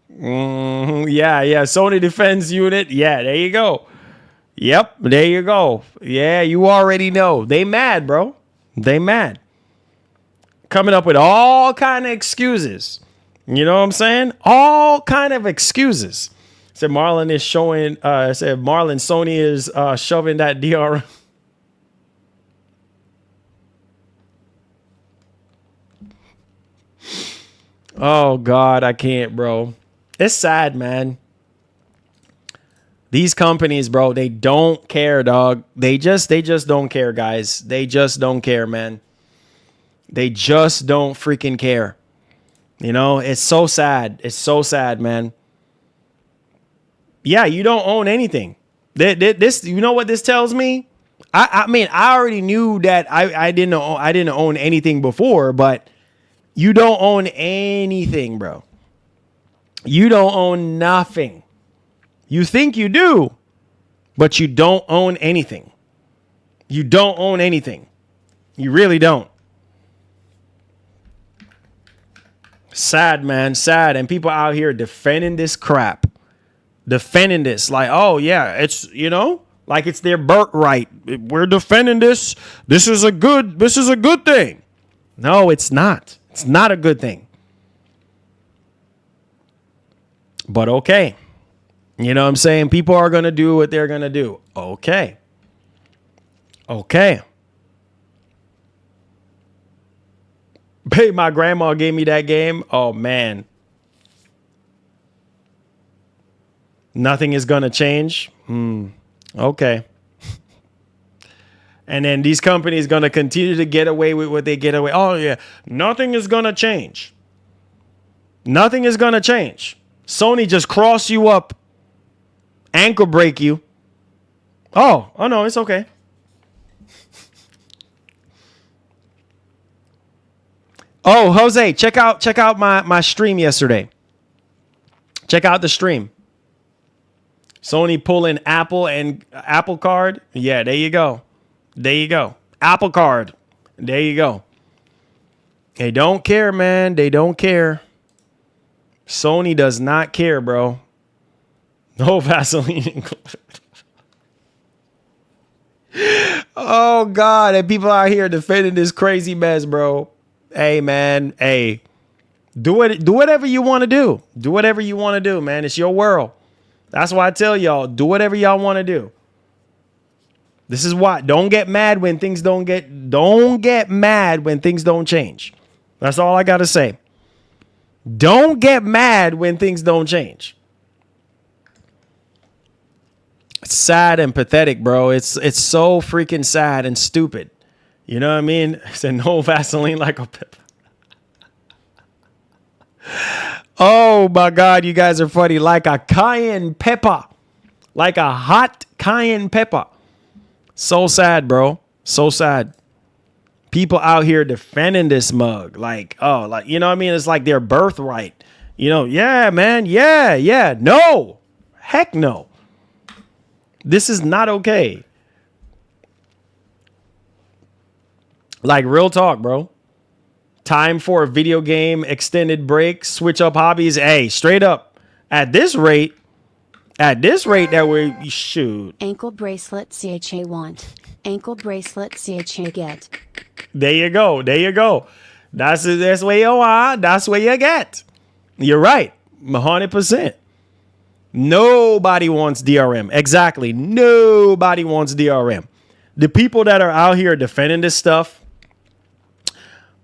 Yeah. Sony defense unit. Yeah, there you go. Yep, there you go. Yeah, you already know. They mad, bro. They mad. Coming up with all kind of excuses. You know what I'm saying? All kind of excuses. Said Marlon is showing, said Marlon, Sony is shoving that DRM. Oh, God, I can't, bro. It's sad, man. These companies, bro, they don't care, dog. They just don't care, guys. They just don't care, man. They just don't freaking care. You know, it's so sad. It's so sad, man. Yeah, you don't own anything. This, you know what this tells me? I mean, I already knew that I didn't own anything before, but you don't own anything, bro. You don't own nothing. You think you do, but you don't own anything. You don't own anything. You really don't. Sad, man, sad. And people out here defending this crap. Defending this like, oh, yeah, it's, you know, like it's their birthright. We're defending this. This is a good thing. No, it's not. It's not a good thing. But okay. You know what I'm saying? People are going to do what they're going to do. Okay. Okay. Hey, my grandma gave me that game. Oh, man. Nothing is going to change. Okay. And then these companies going to continue to get away with what they get away. Oh, yeah. Nothing is going to change. Nothing is going to change. Sony just cross you up, ankle break you. Oh, no, it's okay. Oh, Jose, check out my stream yesterday. Check out the stream. Sony pulling Apple Card. Yeah, there you go. There you go. Apple Card. There you go. They don't care, man. They don't care. Sony does not care, bro. No Vaseline. Oh, God. And people out here defending this crazy mess, bro. Hey, man. Hey. Do whatever you want to do. Do whatever you want to do, man. It's your world. That's why I tell y'all, do whatever y'all want to do. This is why. Don't get mad when things don't get mad when things don't change. That's all I got to say. Don't get mad when things don't change. It's sad and pathetic, bro. It's so freaking sad and stupid. You know what I mean? I said no Vaseline like a pepper. Oh my God, you guys are funny. Like a cayenne pepper. Like a hot cayenne pepper. So sad, bro. So sad. People out here defending this mug. Like, oh, like, you know what I mean? It's like their birthright. You know, yeah, man. Yeah. No. Heck no. This is not okay. Like, real talk, bro. Time for a video game extended break. Switch up hobbies. Hey, straight up. At this rate that we shoot. Ankle bracelet CHA want. Ankle bracelet CHA get. There you go. That's where you are. That's where you get. You're right. 100%. Nobody wants DRM. Exactly. Nobody wants DRM. The people that are out here defending this stuff,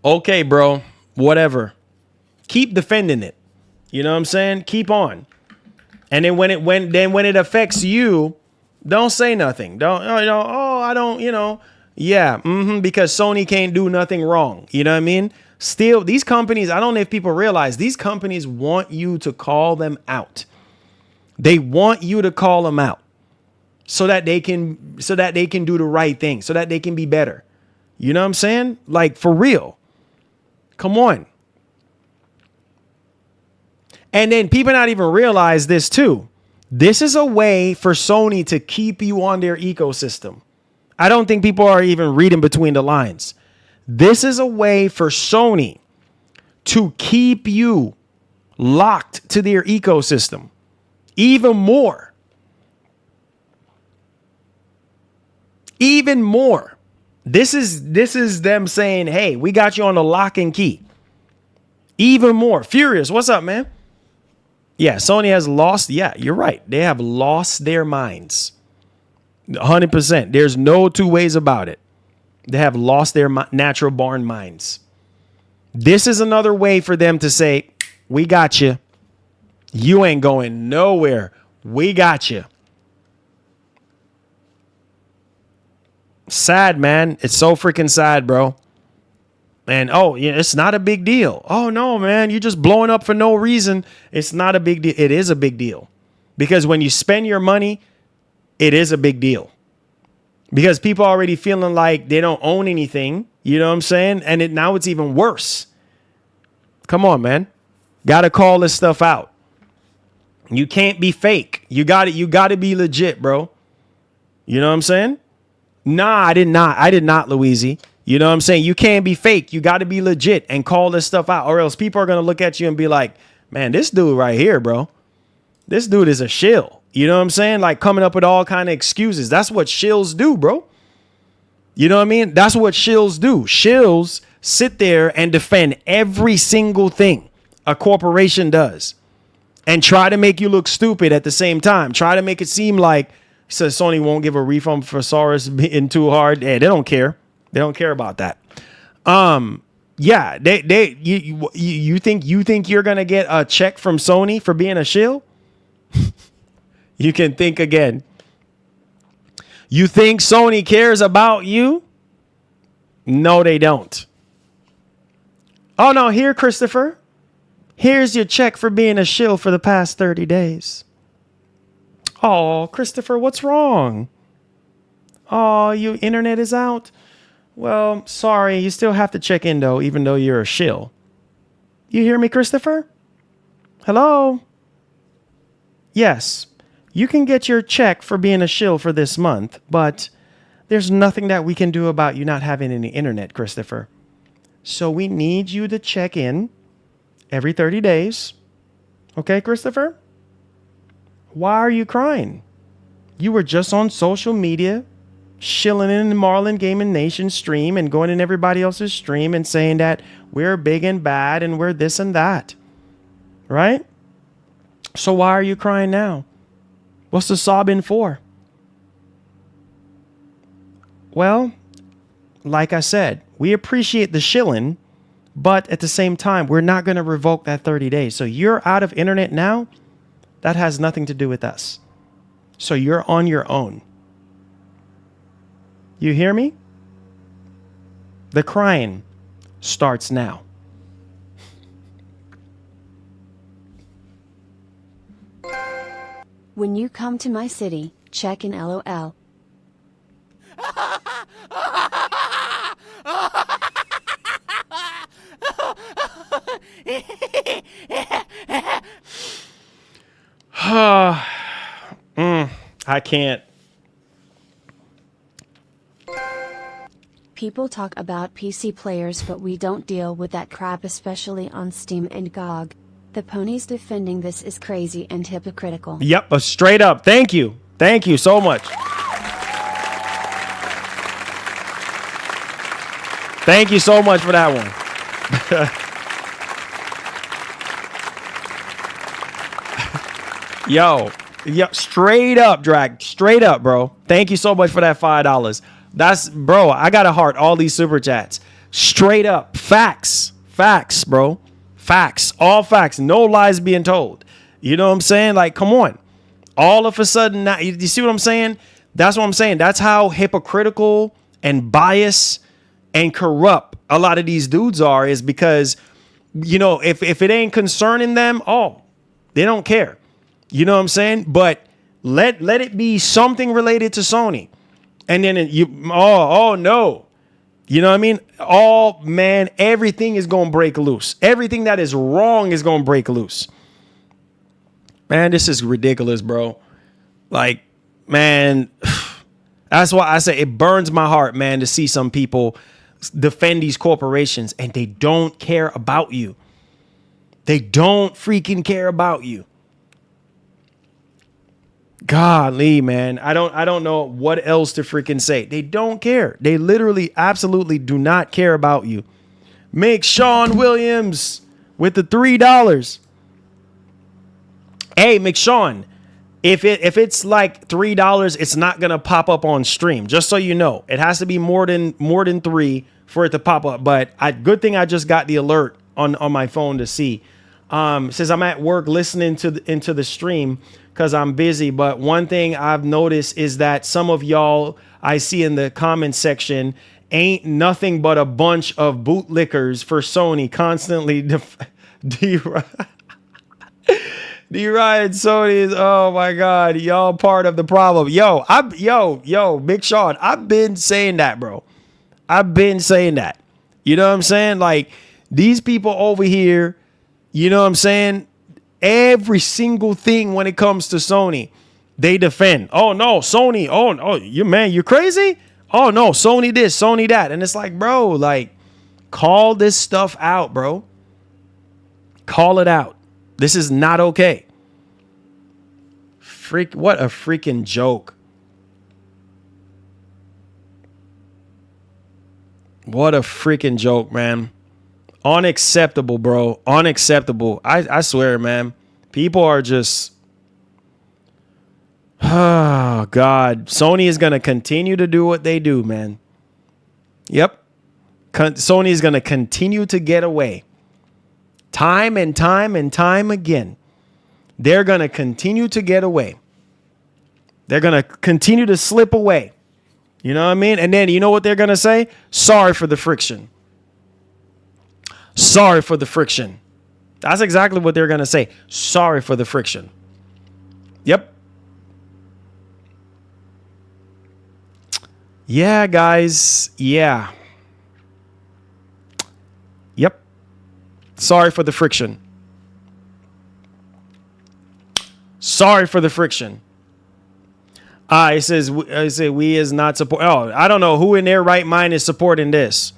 okay, bro, whatever. Keep defending it. You know what I'm saying? Keep on. And then when it affects you, don't say nothing. Yeah, because Sony can't do nothing wrong. You know what I mean? Still, these companies, I don't know if people realize, these companies want you to call them out. They want you to call them out so that they can do the right thing, so that they can be better. You know what I'm saying? Like, for real. Come on. And then people not even realize this too. This is a way for Sony to keep you on their ecosystem. I don't think people are even reading between the lines. This is a way for Sony to keep you locked to their ecosystem even more. Even more. This is them saying, hey, we got you on the lock and key. Even more. Furious, what's up, man? Yeah, Sony has lost. Yeah, you're right. They have lost their minds. 100%. There's no two ways about it. They have lost their natural born minds. This is another way for them to say, we got you. You ain't going nowhere. We got you. Sad, man. It's so freaking sad, bro. And oh, yeah, it's not a big deal. Oh no, man, you're just blowing up for no reason. It's not a big deal. It is a big deal. Because when you spend your money, it is a big deal. Because people are already feeling like they don't own anything. You know what I'm saying? And now it's even worse. Come on, man. Got to call this stuff out. You can't be fake. You got to be legit, bro. You know what I'm saying? Nah, I did not, Louise. You know what I'm saying? You can't be fake. You got to be legit and call this stuff out, or else people are going to look at you and be like, man, this dude right here, bro. This dude is a shill. You know what I'm saying? Like coming up with all kind of excuses. That's what shills do, bro. You know what I mean? That's what shills do. Shills sit there and defend every single thing a corporation does and try to make you look stupid at the same time. Try to make it seem like Sony won't give a refund for Saurus being too hard. Yeah, they don't care. They don't care about that. Yeah, you think you're gonna get a check from Sony for being a shill? You can think again. You think Sony cares about you? No, they don't. Oh no, here, Christopher. Here's your check for being a shill for the past 30 days. Oh, Christopher, what's wrong? Oh, your internet is out? Well, sorry, you still have to check in, though, even though you're a shill. You hear me, Christopher? Hello? Yes, you can get your check for being a shill for this month, but there's nothing that we can do about you not having any internet, Christopher. So we need you to check in every 30 days. Okay, Christopher? Why are you crying? You were just on social media, shilling in the Marlin Gaming Nation stream and going in everybody else's stream and saying that we're big and bad and we're this and that. Right? So why are you crying now? What's the sobbing for? Well, like I said, we appreciate the shilling, but at the same time, we're not going to revoke that 30 days. So you're out of internet now. That has nothing to do with us. So you're on your own. You hear me? The crying starts now. When you come to my city, check in LOL. I can't. People talk about PC players, but we don't deal with that crap, especially on Steam and GOG. The ponies defending this is crazy and hypocritical. Yep, straight up. Thank you. Thank you so much. Thank you so much for that one. Yo, straight up, Drag. Straight up, bro. Thank you so much for that $5. That's, bro, I got to heart all these super chats. Straight up. Facts. Facts, bro. Facts. All facts. No lies being told. You know what I'm saying? Like, come on. All of a sudden, now, you see what I'm saying? That's what I'm saying. That's how hypocritical and biased and corrupt a lot of these dudes are, is because, you know, if it ain't concerning them, oh, they don't care. You know what I'm saying? But let it be something related to Sony. And then no. You know what I mean? Oh, man, everything is going to break loose. Everything that is wrong is going to break loose. Man, this is ridiculous, bro. Like, man, that's why I say it burns my heart, man, to see some people defend these corporations and they don't care about you. They don't freaking care about you. Golly, man. I don't know what else to freaking say. They don't care. They literally absolutely do not care about you. Make Sean Williams. with the $3. Hey, McShawn, if it's like $3, it's not gonna pop up on stream. Just so you know, it has to be more than 3 for it to pop up. But good thing I just got the alert on my phone to see. Says I'm at work listening into the stream because I'm busy. But one thing I've noticed is that some of y'all I see in the comment section ain't nothing but a bunch of bootlickers for Sony constantly D-Ryan Sony is, oh my God, y'all part of the problem. Yo, Big Sean, I've been saying that, bro. I've been saying that. You know what I'm saying? Like, these people over here, you know what I'm saying? Every single thing when it comes to Sony, they defend. Oh no, Sony. Oh, you're crazy? Oh no, Sony this, Sony that. And it's like, bro, like, call this stuff out, bro. Call it out. This is not okay. What a freaking joke. What a freaking joke, man. Unacceptable, bro. Unacceptable. I swear, man. People are just... Oh, God. Sony is going to continue to do what they do, man. Yep. Sony is going to continue to get away. Time and time again. They're going to continue to get away. They're going to continue to slip away. You know what I mean? And then you know what they're going to say? Sorry for the friction. Sorry for the friction. That's exactly what they're going to say. Sorry for the friction. Yep. Yeah, guys. Yeah. Yep. Sorry for the friction. Sorry for the friction. It says we is not support. Oh, I don't know who in their right mind is supporting this.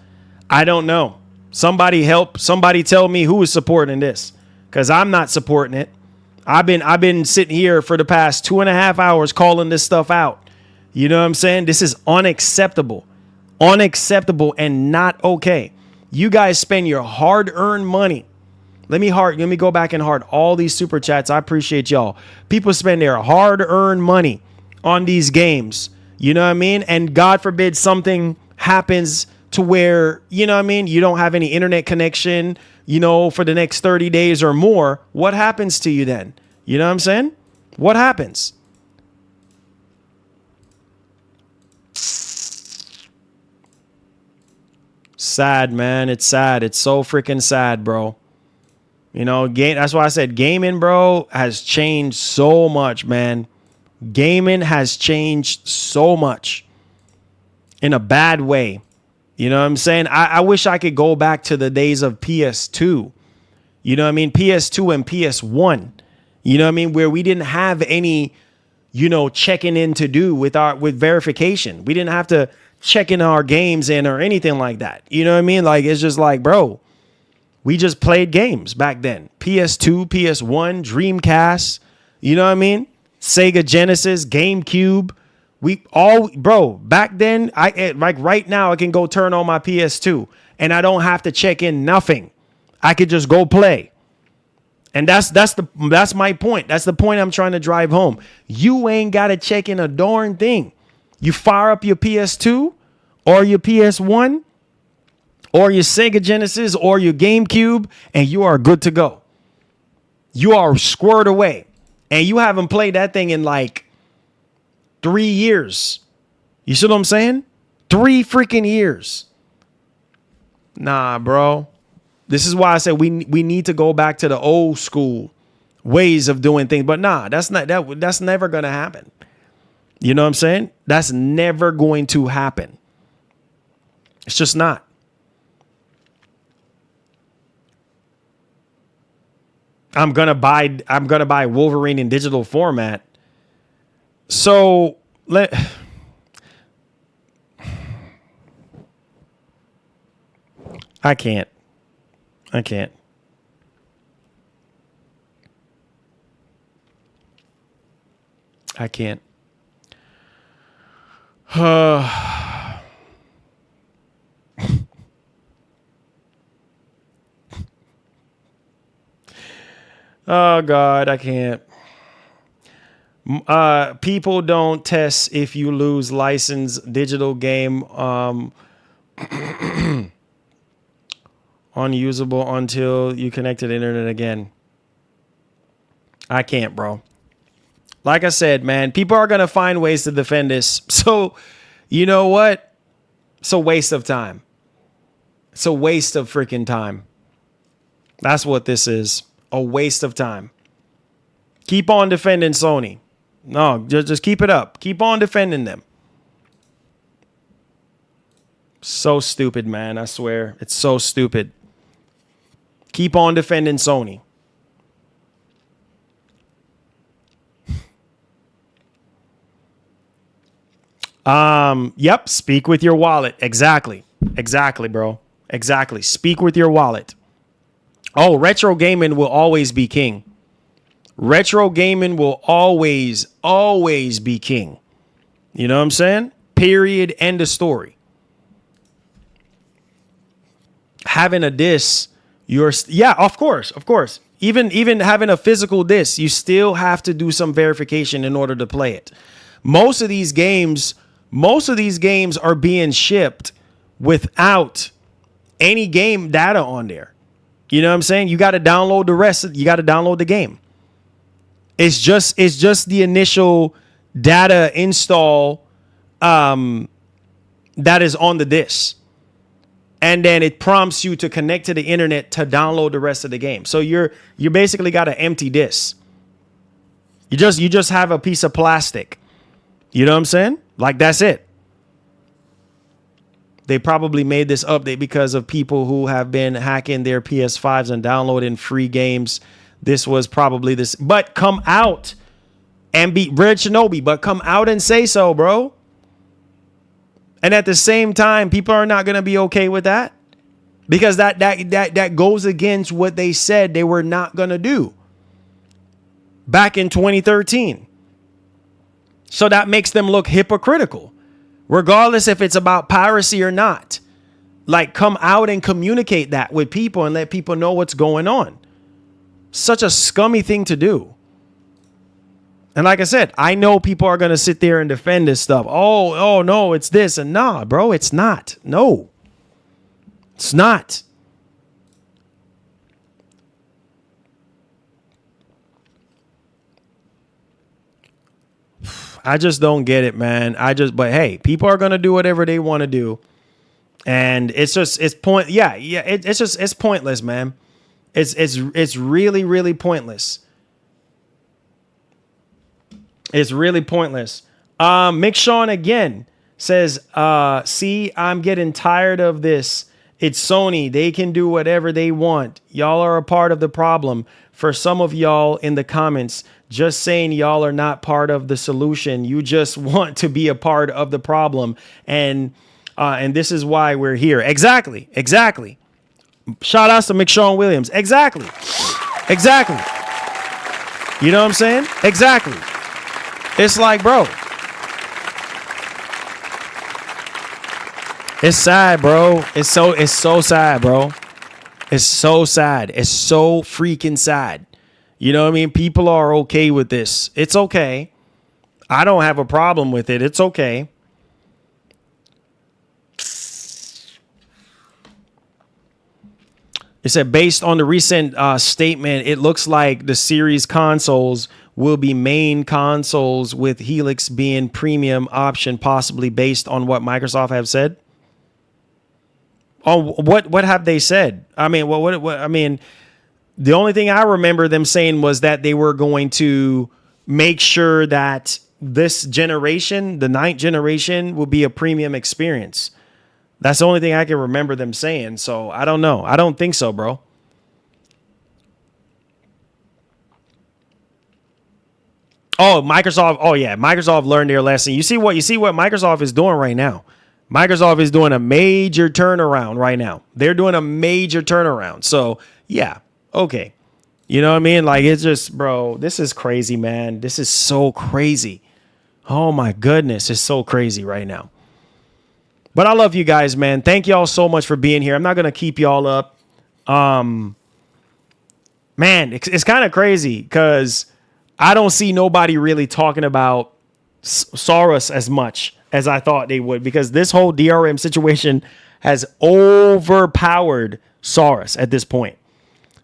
I don't know. Somebody help. Somebody tell me who is supporting this, because I'm not supporting it. I've been sitting here for the past 2.5 hours calling this stuff out. You know what I'm saying? This is unacceptable. Unacceptable and not okay. You guys spend your hard-earned money. Let me go back and heart all these super chats. I appreciate y'all. People spend their hard-earned money on these games. You know what I mean? And God forbid something happens to where, you know what I mean, you don't have any internet connection, you know, for the next 30 days or more. What happens to you then? You know what I'm saying? What happens? Sad, man. It's sad. It's so freaking sad, bro. You know, that's why I said gaming, bro, has changed so much, man. Gaming has changed so much in a bad way. You know what I'm saying? I wish I could go back to the days of PS2. You know what I mean? PS2 and PS1. You know what I mean? Where we didn't have any, you know, checking in to do with verification. We didn't have to check in our games in or anything like that. You know what I mean? Like, it's just like, bro, we just played games back then. PS2, PS1, Dreamcast. You know what I mean? Sega Genesis, GameCube. Back then, like right now, I can go turn on my PS2 and I don't have to check in nothing. I could just go play. And that's my point. That's the point I'm trying to drive home. You ain't got to check in a darn thing. You fire up your PS2 or your PS1 or your Sega Genesis or your GameCube and you are good to go. You are squared away. And you haven't played that thing in like 3 years. You see what I'm saying? 3 freaking years. Nah, bro. This is why I said we need to go back to the old school ways of doing things. But nah, that's never going to happen. You know what I'm saying? That's never going to happen. It's just not. I'm gonna buy Wolverine in digital format. So I can't. I can't. Oh God, I can't. People don't test if you lose licensed digital game unusable until you connect to the internet again. I can't, bro. Like I said, man, people are going to find ways to defend this. So, you know what? It's a waste of time. It's a waste of freaking time. That's what this is. A waste of time. Keep on defending Sony. No, just keep it up. Keep on defending them. So stupid, man. I swear. It's so stupid. Keep on defending Sony. Yep. Speak with your wallet. Exactly. Exactly, bro. Exactly. Speak with your wallet. Oh, retro gaming will always be king. Retro gaming will always be king. You know what I'm saying? Period. End of story. Having a disc, yeah, of course. Even having a physical disc, you still have to do some verification in order to play it. Most of these games are being shipped without any game data on there. You know what I'm saying? You got to download the rest. You got to download the game. It's just the initial data install that is on the disc. And then it prompts you to connect to the internet to download the rest of the game. So you basically got an empty disc. You just have a piece of plastic. You know what I'm saying? Like, that's it. They probably made this update because of people who have been hacking their PS5s and downloading free games. This was probably this. But come out and be Red Shinobi. But come out and say so, bro. And at the same time, people are not going to be okay with that. Because that goes against what they said they were not going to do back in 2013. So that makes them look hypocritical, regardless if it's about piracy or not. Like, come out and communicate that with people and let people know what's going on. Such a scummy thing to do. And like I said, I know people are going to sit there and defend this stuff. Oh, no, it's this. And nah, bro, it's not. No, it's not. I just don't get it, man. But hey, people are going to do whatever they want to do. And it's pointless, man. It's really, really pointless. It's really pointless. Mick Sean again says, see, I'm getting tired of this. It's Sony. They can do whatever they want. Y'all are a part of the problem. For some of y'all in the comments, just saying y'all are not part of the solution. You just want to be a part of the problem. And this is why we're here. Exactly. Shout outs to Mick Sean Williams. Exactly. You know what I'm saying? Exactly. It's like, bro, it's sad, bro. It's so sad, bro. It's so sad. It's so freaking sad. You know what I mean? People are okay with this. It's okay. I don't have a problem with it. It's okay. It said, based on the recent statement, it looks like the series consoles will be main consoles with Helix being premium option, possibly based on what Microsoft have said. Oh, what have they said? I mean, what I mean, the only thing I remember them saying was that they were going to make sure that this generation, the 9th generation, will be a premium experience. That's the only thing I can remember them saying. So I don't know. I don't think so, bro. Oh, Microsoft. Oh, yeah. Microsoft learned their lesson. You see what Microsoft is doing right now. Microsoft is doing a major turnaround right now. They're doing a major turnaround. So, yeah. Okay. You know what I mean? Like, it's just, bro, this is crazy, man. This is so crazy. Oh, my goodness. It's so crazy right now. But I love you guys, man. Thank y'all so much for being here. I'm not going to keep y'all up. man, it's kind of crazy because I don't see nobody really talking about Soros as much as I thought they would, because this whole DRM situation has overpowered Soros at this point.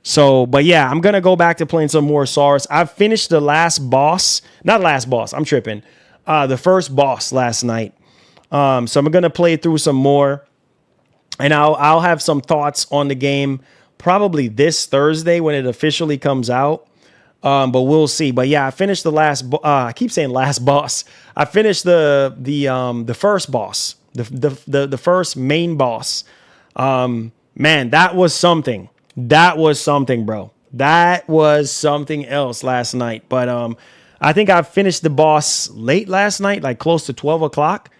So, but yeah, I'm going to go back to playing some more Soros. I've finished the last boss, not last boss, I'm tripping. The first boss last night. So I'm going to play through some more, and I'll have some thoughts on the game probably this Thursday when it officially comes out. But we'll see. But yeah, I finished the last. I keep saying last boss. I finished the first boss, the first main boss. Man, that was something. That was something, bro. That was something else last night. But I think I finished the boss late last night, like close to 12 o'clock,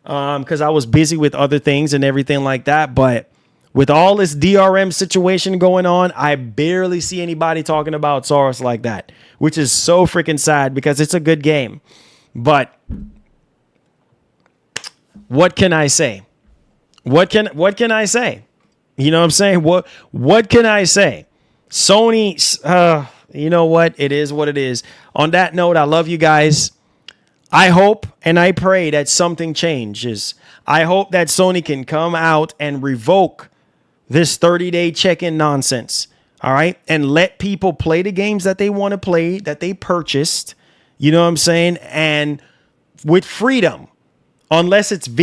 because I was busy with other things and everything like that. But with all this DRM situation going on, I barely see anybody talking about Soros like that, which is so freaking sad because it's a good game. But what can I say? What can I say? You know what I'm saying? What can I say? Sony, you know what? It is what it is. On that note, I love you guys. I hope and I pray that something changes. I hope that Sony can come out and revoke this 30-day check-in nonsense. All right. And let people play the games that they want to play, that they purchased. You know what I'm saying? And with freedom. Unless it's an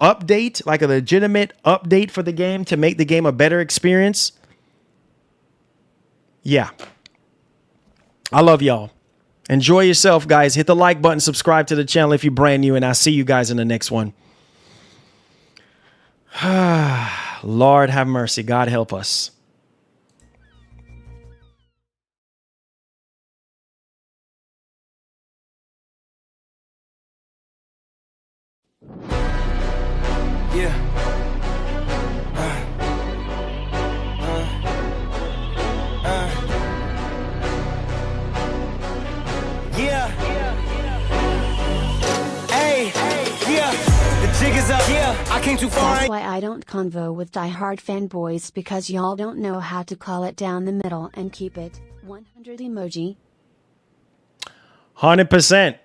update, like a legitimate update for the game to make the game a better experience. Yeah. I love y'all. Enjoy yourself, guys. Hit the like button, subscribe to the channel if you're brand new, and I'll see you guys in the next one. Lord have mercy. God help us. Yeah. Yeah. Hey. Yeah. The jig is up. Yeah. I came too far. That's why I don't convo with diehard fanboys, because y'all don't know how to call it down the middle and keep it 100 emoji. 100%.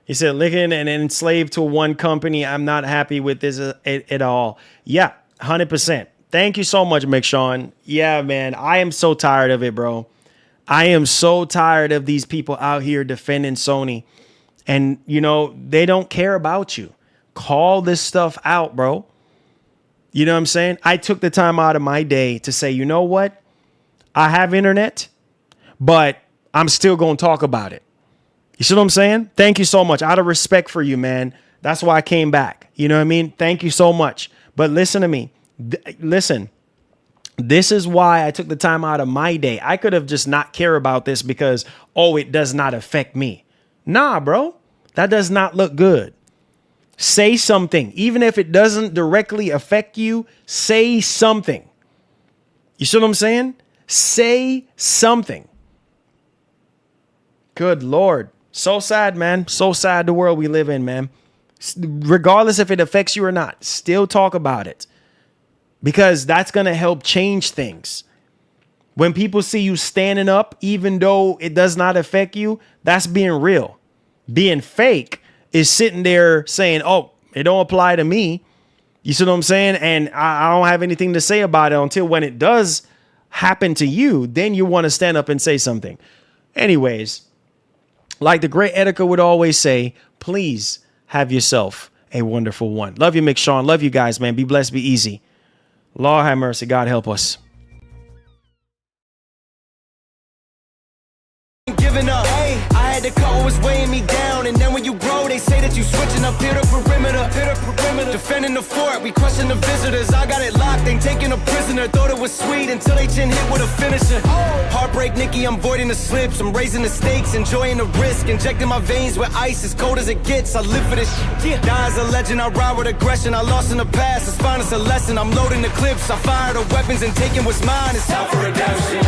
He said, licking and enslaved to one company. I'm not happy with this at all. Yeah, 100%. Thank you so much, McShawn. Yeah, man, I am so tired of it, bro. I am so tired of these people out here defending Sony. And, you know, they don't care about you. Call this stuff out, bro. You know what I'm saying? I took the time out of my day to say, you know what? I have internet, but I'm still going to talk about it. You see what I'm saying? Thank you so much. Out of respect for you, man. That's why I came back. You know what I mean? Thank you so much. But listen to me. Listen, this is why I took the time out of my day. I could have just not care about this because, oh, it does not affect me. Nah, bro. That does not look good. Say something. Even if it doesn't directly affect you, say something. You see what I'm saying? Say something. Good Lord. So sad, man. So sad the world we live in, man. Regardless if it affects you or not, still talk about it. Because that's going to help change things. When people see you standing up, even though it does not affect you, that's being real. Being fake is sitting there saying, oh, it don't apply to me. You see what I'm saying? And I don't have anything to say about it until when it does happen to you, then you want to stand up and say something. Anyways, like the great Etika would always say, please have yourself a wonderful one. Love you, McShawn. Love you guys, man. Be blessed, be easy. Lord have mercy. God help us. Giving up. Hey, I had to cut what was weighing me down. And then when you grow, they say that you switching up. Hit the perimeter. Defending the fort, we crushing the visitors. I got it locked, ain't taking a prisoner. Thought it was sweet until they chin hit with a finisher. Heartbreak, Nikki, I'm voiding the slips. I'm raising the stakes, enjoying the risk. Injecting my veins with ice, as cold as it gets. I live for this shit. Die as a legend, I ride with aggression. I lost in the past, it's fine, it's a lesson. I'm loading the clips, I fire the weapons and taking what's mine. It's time for redemption.